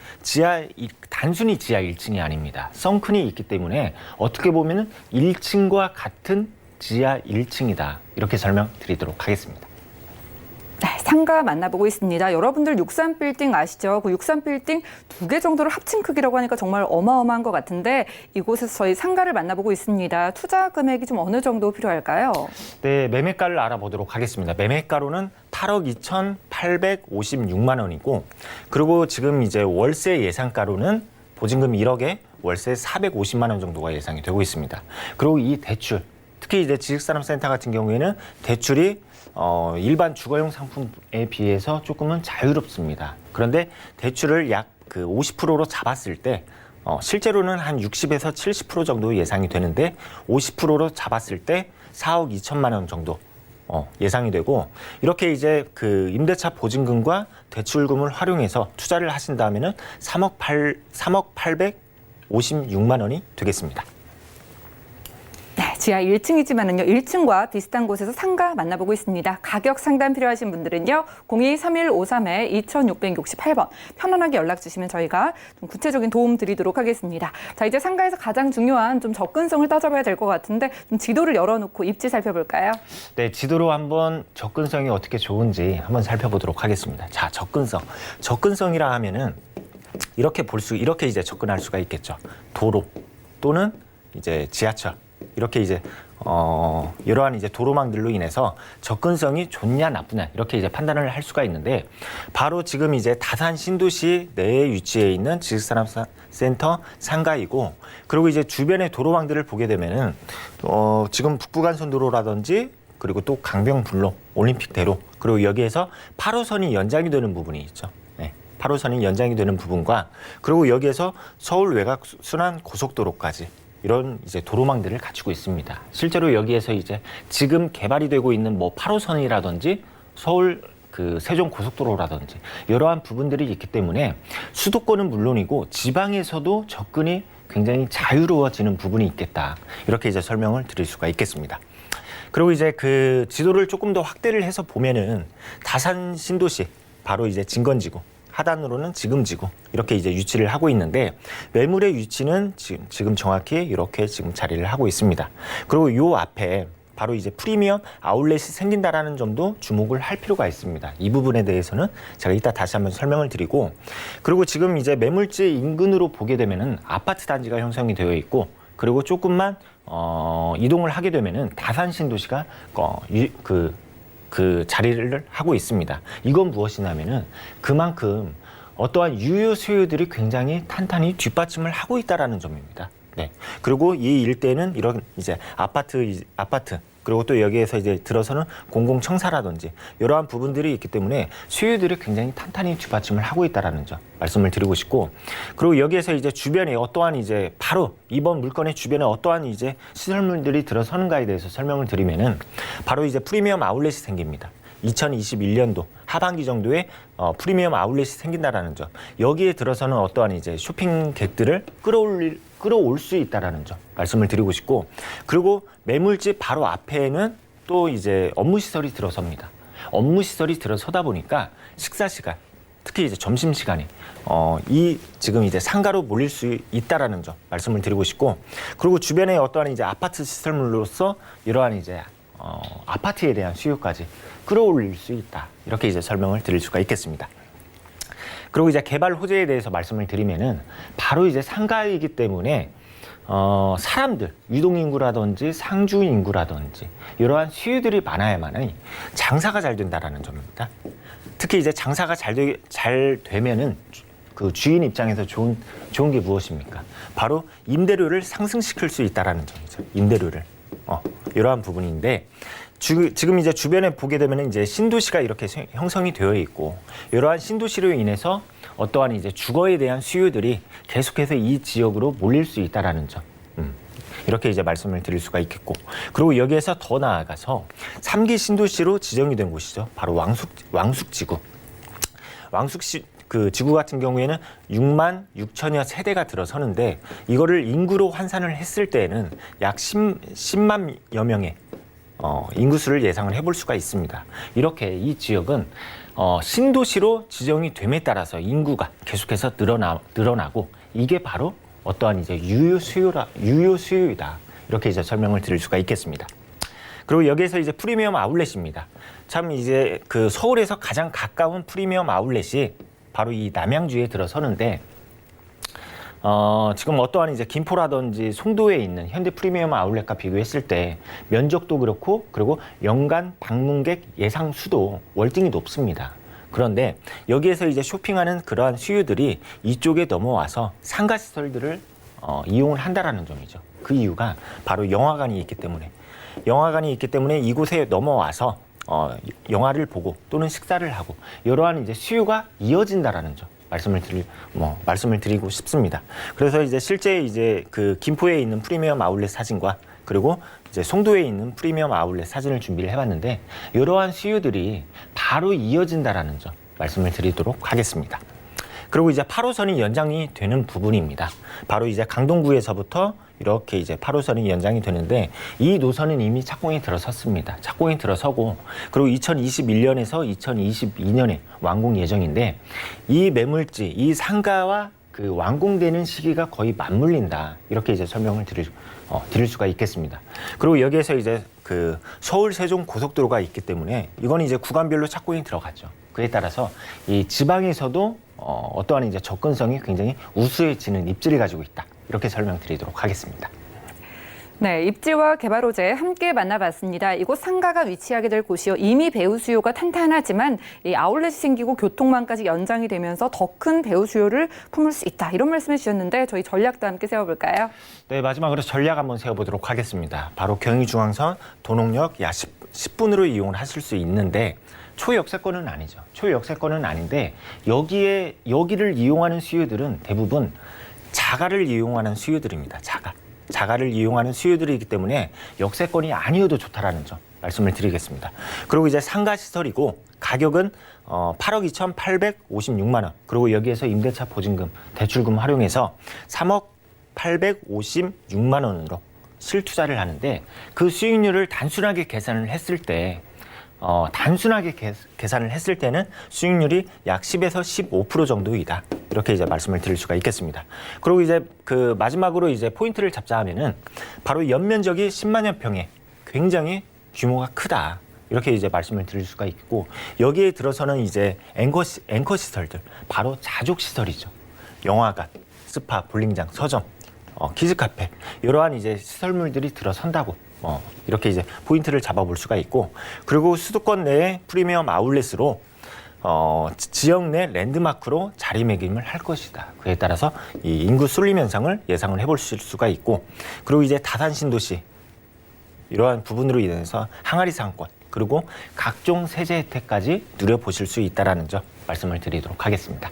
D: 단순히 지하 1층이 아닙니다. 썬큰이 있기 때문에 어떻게 보면은 1층과 같은 지하 1층이다. 이렇게 설명드리도록 하겠습니다.
B: 네, 상가 만나보고 있습니다. 여러분들 63빌딩 아시죠? 그 63빌딩 2개 정도를 합친 크기라고 하니까 정말 어마어마한 것 같은데, 이곳에서 저희 상가를 만나보고 있습니다. 투자 금액이 좀 어느 정도 필요할까요?
D: 네, 매매가를 알아보도록 하겠습니다. 매매가로는 8억 2,856만 원이고, 그리고 지금 이제 월세 예상가로는 보증금 1억에 월세 450만 원 정도가 예상이 되고 있습니다. 그리고 이 대출, 특히 이제 지식산업센터 같은 경우에는 대출이 일반 주거용 상품에 비해서 조금은 자유롭습니다. 그런데 대출을 약 50%로 잡았을 때 실제로는 한 60에서 70% 정도 예상이 되는데, 50%로 잡았을 때 4억 2천만 원 정도 예상이 되고, 이렇게 이제 임대차 보증금과 대출금을 활용해서 투자를 하신다면은 3억 856만 원이 되겠습니다.
B: 네, 지하 1층이지만은요, 1층과 비슷한 곳에서 상가 만나보고 있습니다. 가격 상담 필요하신 분들은요, 023153-2668번 편안하게 연락 주시면 저희가 좀 구체적인 도움 드리도록 하겠습니다. 자, 이제 상가에서 가장 중요한 좀 접근성을 따져봐야 될 것 같은데, 좀 지도를 열어놓고 입지 살펴볼까요?
D: 네, 지도로 한번 접근성이 어떻게 좋은지 한번 살펴보도록 하겠습니다. 자, 접근성이라 하면은 이렇게 이제 접근할 수가 있겠죠. 도로 또는 이제 지하철. 이렇게 이제 이러한 이제 도로망들로 인해서 접근성이 좋냐 나쁘냐 이렇게 이제 판단을 할 수가 있는데, 바로 지금 이제 다산 신도시 내에 위치해 있는 지식산업센터 상가이고, 그리고 이제 주변의 도로망들을 보게 되면은 지금 북부간선도로라든지, 그리고 또 강병북로, 올림픽대로, 그리고 여기에서 8호선이 연장이 되는 부분이 있죠. 네, 8호선이 연장이 되는 부분과, 그리고 여기에서 서울 외곽 순환 고속도로까지 이런 이제 도로망들을 갖추고 있습니다. 실제로 여기에서 이제 지금 개발이 되고 있는 뭐 8호선이라든지 서울 세종 고속도로라든지 이러한 부분들이 있기 때문에 수도권은 물론이고 지방에서도 접근이 굉장히 자유로워지는 부분이 있겠다. 이렇게 이제 설명을 드릴 수가 있겠습니다. 그리고 이제 그 지도를 조금 더 확대를 해서 보면은 다산 신도시, 바로 이제 진건지구, 하단으로는 지금지구 이렇게 이제 위치를 하고 있는데 매물의 위치는 지금 정확히 이렇게 지금 자리를 하고 있습니다. 그리고 요 앞에 바로 이제 프리미엄 아울렛이 생긴다라는 점도 주목을 할 필요가 있습니다. 이 부분에 대해서는 제가 이따 다시 한번 설명을 드리고, 그리고 지금 이제 매물지 인근으로 보게 되면은 아파트 단지가 형성이 되어 있고, 그리고 조금만 이동을 하게 되면은 다산 신도시가 그 자리를 하고 있습니다. 이건 무엇이냐면은 그만큼 어떠한 유효 수요들이 굉장히 탄탄히 뒷받침을 하고 있다라는 점입니다. 네. 그리고 이 일대는 이런 이제 아파트 그리고 또 여기에서 이제 들어서는 공공청사라든지 이러한 부분들이 있기 때문에 수요들이 굉장히 탄탄히 뒷받침을 하고 있다라는 점 말씀을 드리고 싶고, 그리고 여기에서 이제 주변에 어떠한 이제 바로 이번 물건의 주변에 어떠한 이제 시설물들이 들어서는가에 대해서 설명을 드리면은 바로 이제 프리미엄 아울렛이 생깁니다. 2021년도 하반기 정도에 프리미엄 아울렛이 생긴다라는 점, 여기에 들어서는 어떠한 이제 쇼핑객들을 끌어올 수 있다라는 점 말씀을 드리고 싶고, 그리고 매물지 바로 앞에는 또 이제 업무 시설이 들어섭니다. 업무 시설이 들어서다 보니까 식사 시간, 특히 이제 점심 시간에 이 지금 이제 상가로 몰릴 수 있다라는 점 말씀을 드리고 싶고, 그리고 주변에 어떠한 이제 아파트 시설물로서 이러한 이제 아파트에 대한 수요까지 끌어올릴 수 있다. 이렇게 이제 설명을 드릴 수가 있겠습니다. 그리고 이제 개발 호재에 대해서 말씀을 드리면은 바로 이제 상가이기 때문에 사람들, 유동인구라든지 상주인구라든지 이러한 수요들이 많아야만이 장사가 잘 된다라는 점입니다. 특히 이제 장사가 잘 되면은 그 주인 입장에서 좋은 게 무엇입니까? 바로 임대료를 상승시킬 수 있다라는 점이죠. 임대료를. 이러한 부분인데, 지금 이제 주변에 보게 되면 이제 신도시가 이렇게 형성이 되어 있고, 이러한 신도시로 인해서 어떠한 이제 주거에 대한 수요들이 계속해서 이 지역으로 몰릴 수 있다라는 점. 이렇게 이제 말씀을 드릴 수가 있겠고, 그리고 여기에서 더 나아가서 3기 신도시로 지정이 된 곳이죠. 바로 왕숙지구. 그 지구 같은 경우에는 6만 6천여 세대가 들어서는데, 이거를 인구로 환산을 했을 때에는 약 10만여 명의 인구수를 예상을 해볼 수가 있습니다. 이렇게 이 지역은 신도시로 지정이 됨에 따라서 인구가 계속해서 늘어나고, 이게 바로 어떠한 이제 유효 수요이다. 이렇게 이제 설명을 드릴 수가 있겠습니다. 그리고 여기에서 이제 프리미엄 아울렛입니다. 참 이제 그 서울에서 가장 가까운 프리미엄 아울렛이 바로 이 남양주에 들어서는데, 지금 어떠한 이제 김포라든지 송도에 있는 현대 프리미엄 아울렛과 비교했을 때 면적도 그렇고, 그리고 연간 방문객 예상 수도 월등히 높습니다. 그런데 여기에서 이제 쇼핑하는 그러한 수요들이 이쪽에 넘어와서 상가 시설들을 이용을 한다라는 점이죠. 그 이유가 바로 영화관이 있기 때문에 이곳에 넘어와서 영화를 보고 또는 식사를 하고 이러한 이제 수요가 이어진다라는 점 말씀을 드리고 싶습니다. 그래서 이제 실제 이제 그 김포에 있는 프리미엄 아울렛 사진과 그리고 이제 송도에 있는 프리미엄 아울렛 사진을 준비를 해봤는데, 이러한 수요들이 바로 이어진다라는 점 말씀을 드리도록 하겠습니다. 그리고 이제 8호선이 연장이 되는 부분입니다. 바로 이제 강동구에서부터 이렇게 이제 8호선이 연장이 되는데, 이 노선은 이미 착공이 들어섰습니다. 착공이 들어서고, 그리고 2021년에서 2022년에 완공 예정인데, 이 매물지, 이 상가와 그 완공되는 시기가 거의 맞물린다. 이렇게 이제 설명을 드릴 수가 있겠습니다. 그리고 여기에서 이제 그 서울 세종 고속도로가 있기 때문에 이건 이제 구간별로 착공이 들어갔죠. 그에 따라서 이 지방에서도 어떠한 이제 접근성이 굉장히 우수해지는 입지를 가지고 있다. 이렇게 설명드리도록 하겠습니다.
B: 네, 입지와 개발 호재 함께 만나봤습니다. 이곳 상가가 위치하게 될 곳이요. 이미 배우 수요가 탄탄하지만 이 아울렛이 생기고 교통망까지 연장이 되면서 더 큰 배우 수요를 품을 수 있다. 이런 말씀해 주셨는데 저희 전략도 함께 세워볼까요?
D: 네, 마지막으로 전략 한번 세워보도록 하겠습니다. 바로 경의중앙선 도농역 약 10분으로 이용을 하실 수 있는데, 초역세권은 아니죠. 초역세권은 아닌데 여기를 이용하는 수요들은 대부분 자가를 이용하는 수요들입니다. 자가를 이용하는 수요들이기 때문에 역세권이 아니어도 좋다라는 점 말씀을 드리겠습니다. 그리고 이제 상가 시설이고 가격은 8억 2,856만 원. 그리고 여기에서 임대차 보증금, 대출금 활용해서 3억 856만 원으로 실투자를 하는데 그 수익률을 단순하게 계산을 했을 때 계산을 했을 때는 수익률이 약 10에서 15% 정도이다. 이렇게 이제 말씀을 드릴 수가 있겠습니다. 그리고 이제 그 마지막으로 이제 포인트를 잡자 하면은 바로 연면적이 10만여 평에 굉장히 규모가 크다. 이렇게 이제 말씀을 드릴 수가 있고 여기에 들어서는 이제 앵커 시설들 바로 자족 시설이죠. 영화관, 스파, 볼링장, 서점, 키즈 카페 이러한 이제 시설물들이 들어선다고 이렇게 이제 포인트를 잡아볼 수가 있고 그리고 수도권 내에 프리미엄 아울렛으로 지역 내 랜드마크로 자리매김을 할 것이다. 그에 따라서 이 인구 쏠림 현상을 예상을 해볼 수가 있고 그리고 이제 다산 신도시 이러한 부분으로 인해서 항아리 상권 그리고 각종 세제 혜택까지 누려보실 수 있다는 점 말씀을 드리도록 하겠습니다.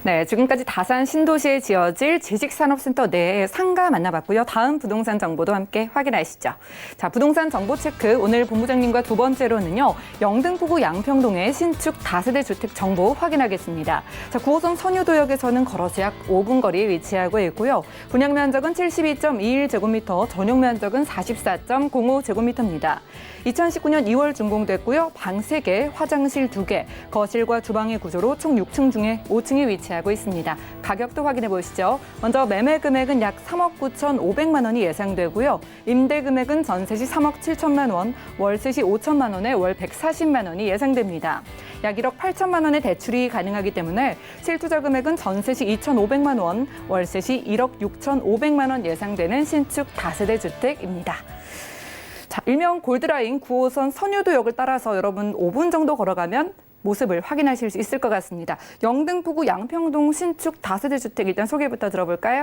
B: 네, 지금까지 다산 신도시에 지어질 지식산업센터 내의 상가 만나봤고요. 다음 부동산 정보도 함께 확인하시죠. 자, 부동산 정보 체크 오늘 본부장님과 두 번째로는요. 영등포구 양평동의 신축 다세대 주택 정보 확인하겠습니다. 자, 9호선 선유도역에서는 걸어서 약 5분 거리에 위치하고 있고요. 분양 면적은 72.21제곱미터, 전용 면적은 44.05제곱미터입니다. 2019년 2월 준공됐고요. 방 3개, 화장실 2개, 거실과 주방의 구조로 총 6층 중에 5층에 위치하고 있습니다. 가격도 확인해 보시죠. 먼저 매매 금액은 약 3억 9,500만 원이 예상되고요. 임대 금액은 전세 시 3억 7천만 원, 월세 시 5천만 원에 월 140만 원이 예상됩니다. 약 1억 8천만 원의 대출이 가능하기 때문에 실투자 금액은 전세 시 2,500만 원, 월세 시 1억 6,500만 원 예상되는 신축 다세대 주택입니다. 자, 일명 골드라인 9호선 선유도역을 따라서 여러분 5분 정도 걸어가면 모습을 확인하실 수 있을 것 같습니다. 영등포구 양평동 신축 다세대 주택 일단 소개부터 들어볼까요?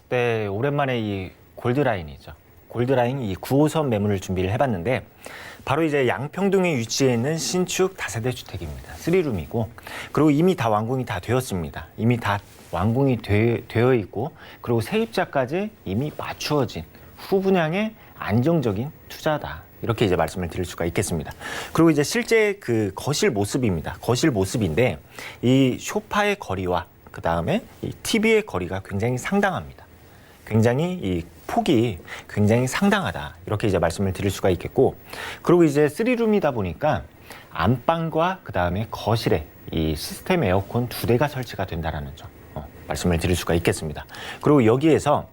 D: 네, 오랜만에 이 골드라인이죠. 골드라인 이 9호선 매물을 준비를 해봤는데 바로 이제 양평동에 위치해 있는 신축 다세대 주택입니다. 3룸이고 그리고 이미 다 완공이 다 되었습니다. 이미 다 완공이 되어 있고 그리고 세입자까지 이미 맞추어진 후분양의 안정적인 투자다. 이렇게 이제 말씀을 드릴 수가 있겠습니다. 그리고 이제 실제 그 거실 모습입니다. 거실 모습인데 이 소파의 거리와 그 다음에 이 TV의 거리가 굉장히 상당합니다. 굉장히 이 폭이 굉장히 상당하다. 이렇게 이제 말씀을 드릴 수가 있겠고 그리고 이제 3룸이다 보니까 안방과 그 다음에 거실에 이 시스템 에어컨 2대가 설치가 된다라는 점 말씀을 드릴 수가 있겠습니다. 그리고 여기에서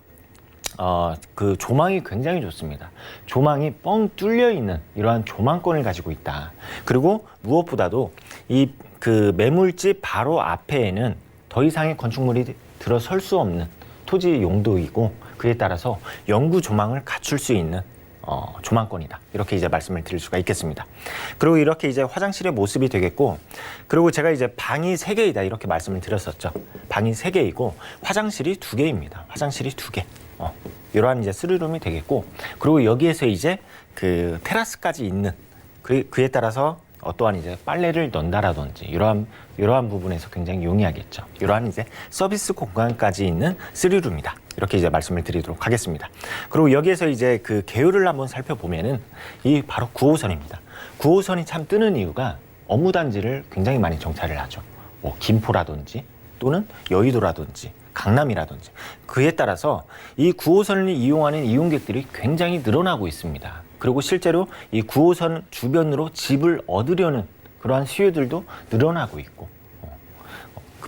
D: 그 조망이 굉장히 좋습니다. 조망이 뻥 뚫려 있는 이러한 조망권을 가지고 있다. 그리고 무엇보다도 이 그 매물집 바로 앞에는 더 이상의 건축물이 들어설 수 없는 토지 용도이고 그에 따라서 영구 조망을 갖출 수 있는 조망권이다. 이렇게 이제 말씀을 드릴 수가 있겠습니다. 그리고 이렇게 이제 화장실의 모습이 되겠고 그리고 제가 이제 방이 3개이다 이렇게 말씀을 드렸었죠. 방이 3개이고 화장실이 2개입니다. 화장실이 2개. 이러한 이제 3룸이 되겠고 그리고 여기에서 이제 그 테라스까지 있는 그에 따라서 어떠한 이제 빨래를 넣는다라든지 이러한 부분에서 굉장히 용이하겠죠. 이러한 이제 서비스 공간까지 있는 3룸이다. 이렇게 이제 말씀을 드리도록 하겠습니다. 그리고 여기에서 이제 그 개요를 한번 살펴보면은 이 바로 9호선입니다. 9호선이 참 뜨는 이유가 업무단지를 굉장히 많이 정찰을 하죠. 뭐 김포라든지 또는 여의도라든지 강남이라든지 그에 따라서 이 9호선을 이용하는 이용객들이 굉장히 늘어나고 있습니다. 그리고 실제로 이 9호선 주변으로 집을 얻으려는 그러한 수요들도 늘어나고 있고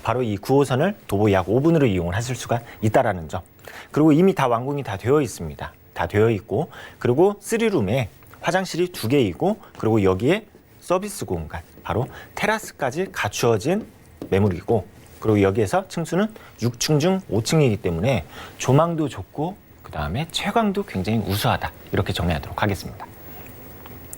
D: 바로 이 9호선을 도보 약 5분으로 이용을 하실 수가 있다라는 점. 그리고 이미 다 완공이 다 되어 있습니다. 다 되어 있고 그리고 3룸에 화장실이 2개이고 그리고 여기에 서비스 공간 바로 테라스까지 갖추어진 매물이고 그리고 여기에서 층수는 6층 중 5층이기 때문에 조망도 좋고 그다음에 채광도 굉장히 우수하다. 이렇게 정리하도록 하겠습니다.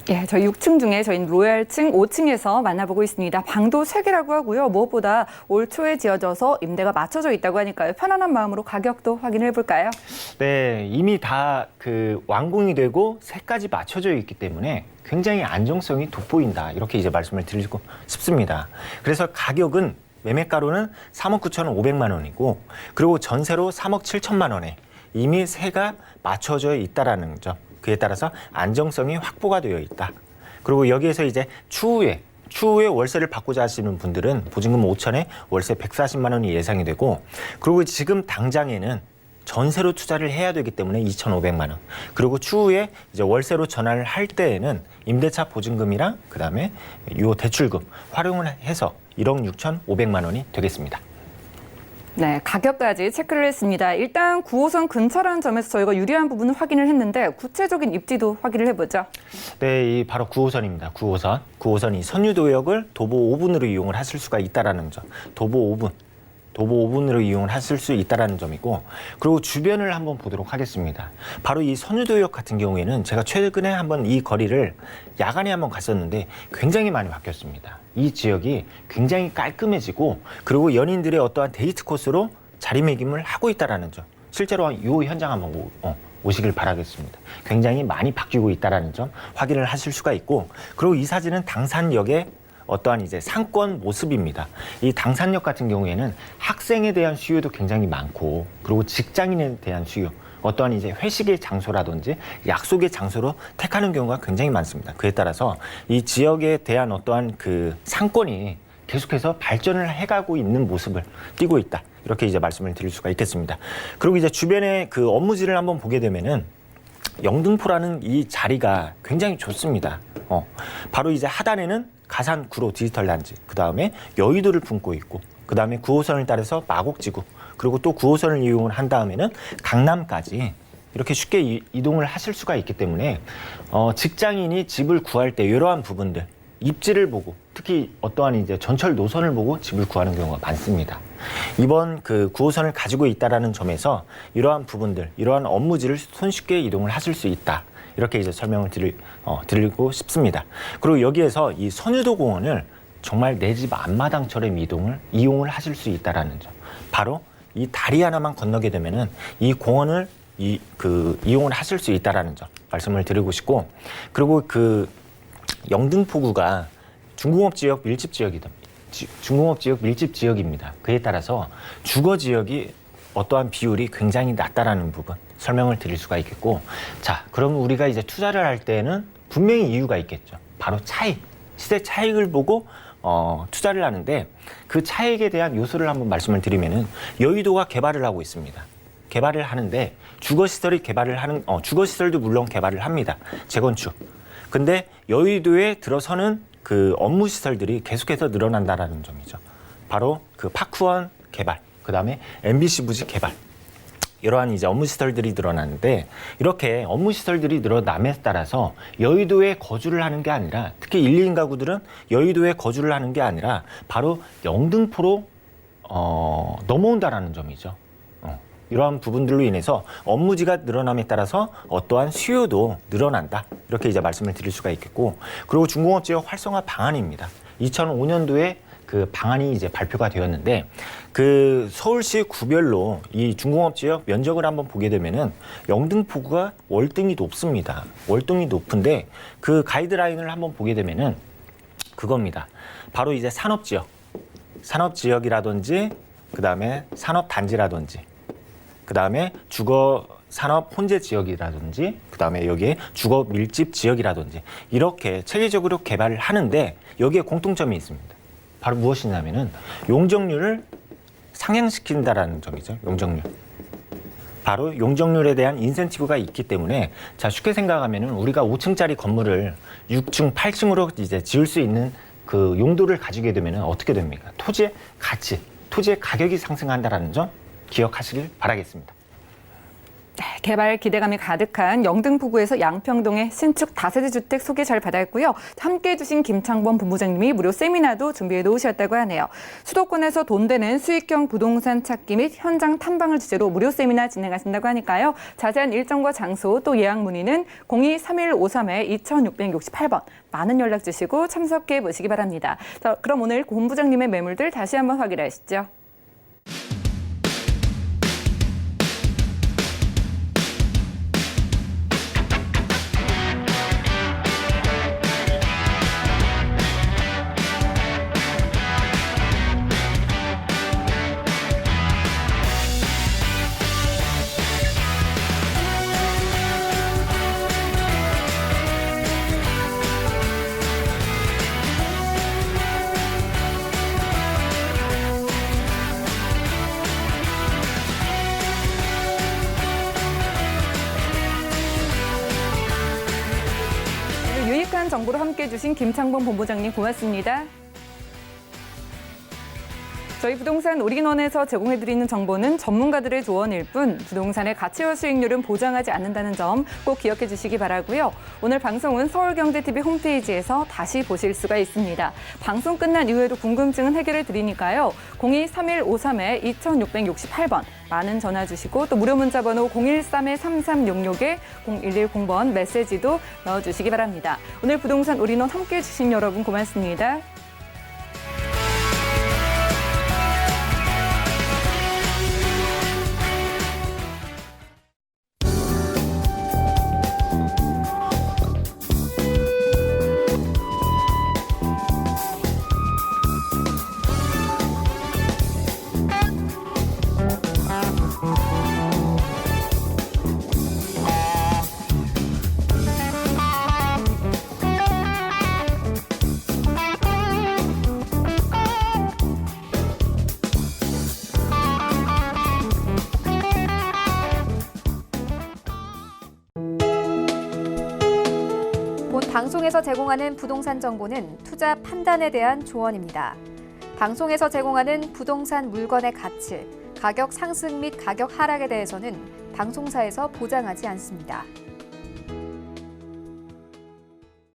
B: 예, 저희 6층 중에 저희는 로얄층 5층에서 만나보고 있습니다. 방도 3개라고 하고요. 무엇보다 올 초에 지어져서 임대가 맞춰져 있다고 하니까요. 편안한 마음으로 가격도 확인해 볼까요?
D: 네, 이미 다 그 완공이 되고 새까지 맞춰져 있기 때문에 굉장히 안정성이 돋보인다. 이렇게 이제 말씀을 드리고 싶습니다. 그래서 가격은 매매가로는 3억 9,500만 원이고 그리고 전세로 3억 7천만 원에 이미 세가 맞춰져 있다라는 점. 그에 따라서 안정성이 확보가 되어 있다. 그리고 여기에서 이제 추후에 월세를 받고자 하시는 분들은 보증금 5천에 월세 140만 원이 예상이 되고 그리고 지금 당장에는 전세로 투자를 해야 되기 때문에 2,500만 원. 그리고 추후에 이제 월세로 전환을 할 때에는 임대차 보증금이랑 그다음에 요 대출금 활용을 해서 1억 6,500만 원이 되겠습니다.
B: 네, 가격까지 체크를 했습니다. 일단 9호선 근처라는 점에서 저희가 유리한 부분을 확인을 했는데 구체적인 입지도 확인을 해보죠.
D: 네, 이 바로 9호선입니다. 9호선. 9호선이 선유도역을 도보 5분으로 이용을 하실 수가 있다라는 점. 도보 5분으로 이용을 하실 수 있다라는 점이고, 그리고 주변을 한번 보도록 하겠습니다. 바로 이 선유도역 같은 경우에는 제가 최근에 한번 이 거리를 야간에 한번 갔었는데 굉장히 많이 바뀌었습니다. 이 지역이 굉장히 깔끔해지고, 그리고 연인들의 어떠한 데이트 코스로 자리매김을 하고 있다라는 점. 실제로 이 현장 한번 오시길 바라겠습니다. 굉장히 많이 바뀌고 있다라는 점 확인을 하실 수가 있고, 그리고 이 사진은 당산역의 어떠한 이제 상권 모습입니다. 이 당산역 같은 경우에는 학생에 대한 수요도 굉장히 많고, 그리고 직장인에 대한 수요, 어떠한 이제 회식의 장소라든지 약속의 장소로 택하는 경우가 굉장히 많습니다. 그에 따라서 이 지역에 대한 어떠한 그 상권이 계속해서 발전을 해가고 있는 모습을 띠고 있다. 이렇게 이제 말씀을 드릴 수가 있겠습니다. 그리고 이제 주변의 그 업무지를 한번 보게 되면은 영등포라는 이 자리가 굉장히 좋습니다. 바로 이제 하단에는 가산 구로 디지털 단지, 그 다음에 여의도를 품고 있고, 그 다음에 9호선을 따라서 마곡지구, 그리고 또 9호선을 이용을 한 다음에는 강남까지 이렇게 쉽게 이동을 하실 수가 있기 때문에 직장인이 집을 구할 때 이러한 부분들, 입지를 보고, 특히 어떠한 이제 전철 노선을 보고 집을 구하는 경우가 많습니다. 이번 그 9호선을 가지고 있다라는 점에서 이러한 부분들, 이러한 업무지를 손쉽게 이동을 하실 수 있다. 이렇게 이제 설명을 드리고 싶습니다. 그리고 여기에서 이 선유도 공원을 정말 내 집 앞마당처럼 이용을 하실 수 있다라는 점. 바로 이 다리 하나만 건너게 되면은 이 공원을 이용을 하실 수 있다라는 점 말씀을 드리고 싶고, 그리고 그 영등포구가 중공업 지역 밀집 지역입니다. 그에 따라서 주거 지역이 어떠한 비율이 굉장히 낮다라는 부분 설명을 드릴 수가 있겠고, 자, 그럼 우리가 이제 투자를 할 때는 분명히 이유가 있겠죠. 바로 차익, 시세 차익을 보고 투자를 하는데, 그 차익에 대한 요소를 한번 말씀을 드리면은 여의도가 개발을 하고 있습니다. 개발을 하는데 주거시설이 주거시설도 물론 개발을 합니다. 재건축. 근데 여의도에 들어서는 그 업무시설들이 계속해서 늘어난다라는 점이죠. 바로 그 파크원 개발, 그 다음에 MBC 부지 개발. 이러한 이제 업무시설들이 늘어나는데, 이렇게 업무시설들이 늘어남에 따라서 여의도에 거주를 하는 게 아니라, 특히 1, 2인 가구들은 여의도에 거주를 하는 게 아니라 바로 영등포로 넘어온다라는 점이죠. 이러한 부분들로 인해서 업무지가 늘어남에 따라서 어떠한 수요도 늘어난다. 이렇게 이제 말씀을 드릴 수가 있겠고, 그리고 중공업 지역 활성화 방안입니다. 2005년도에 그 방안이 이제 발표가 되었는데, 그 서울시 구별로 이 중공업 지역 면적을 한번 보게 되면은 영등포구가 월등히 높습니다. 월등히 높은데, 그 가이드라인을 한번 보게 되면은 그겁니다. 바로 이제 산업지역이라든지, 그 다음에 산업단지라든지, 그 다음에 주거 산업 혼재 지역이라든지, 그 다음에 여기에 주거 밀집 지역이라든지, 이렇게 체계적으로 개발을 하는데 여기에 공통점이 있습니다. 바로 무엇이냐면은 용적률을 상향시킨다라는 점이죠. 용적률. 바로 용적률에 대한 인센티브가 있기 때문에, 자, 쉽게 생각하면은 우리가 5층짜리 건물을 6층, 8층으로 이제 지을 수 있는 그 용도를 가지게 되면은 어떻게 됩니까? 토지의 가치, 토지의 가격이 상승한다라는 점 기억하시길 바라겠습니다.
B: 네, 개발 기대감이 가득한 영등포구에서 양평동의 신축 다세대 주택 소개 잘 받았고요. 함께해 주신 김창범 본부장님이 무료 세미나도 준비해 놓으셨다고 하네요. 수도권에서 돈 되는 수익형 부동산 찾기 및 현장 탐방을 주제로 무료 세미나 진행하신다고 하니까요. 자세한 일정과 장소 또 예약 문의는 02-3153-2668번 많은 연락 주시고 참석해 보시기 바랍니다. 자, 그럼 오늘 본부장님의 매물들 다시 한번 확인하시죠. 함께해 주신 김창봉 본부장님 고맙습니다. 저희 부동산 올인원에서 제공해드리는 정보는 전문가들의 조언일 뿐 부동산의 가치와 수익률은 보장하지 않는다는 점 꼭 기억해 주시기 바라고요. 오늘 방송은 서울경제TV 홈페이지에서 다시 보실 수가 있습니다. 방송 끝난 이후에도 궁금증은 해결해 드리니까요. 02-3153-2668번 많은 전화 주시고 또 무료 문자 번호 013-3366에 0110번 메시지도 넣어주시기 바랍니다. 오늘 부동산 올인원 함께해 주신 여러분 고맙습니다.
A: 본 방송에서 제공하는 부동산 정보는 투자 판단에 대한 조언입니다. 방송에서 제공하는 부동산 물건의 가치, 가격 상승 및 가격 하락에 대해서는 방송사에서 보장하지 않습니다.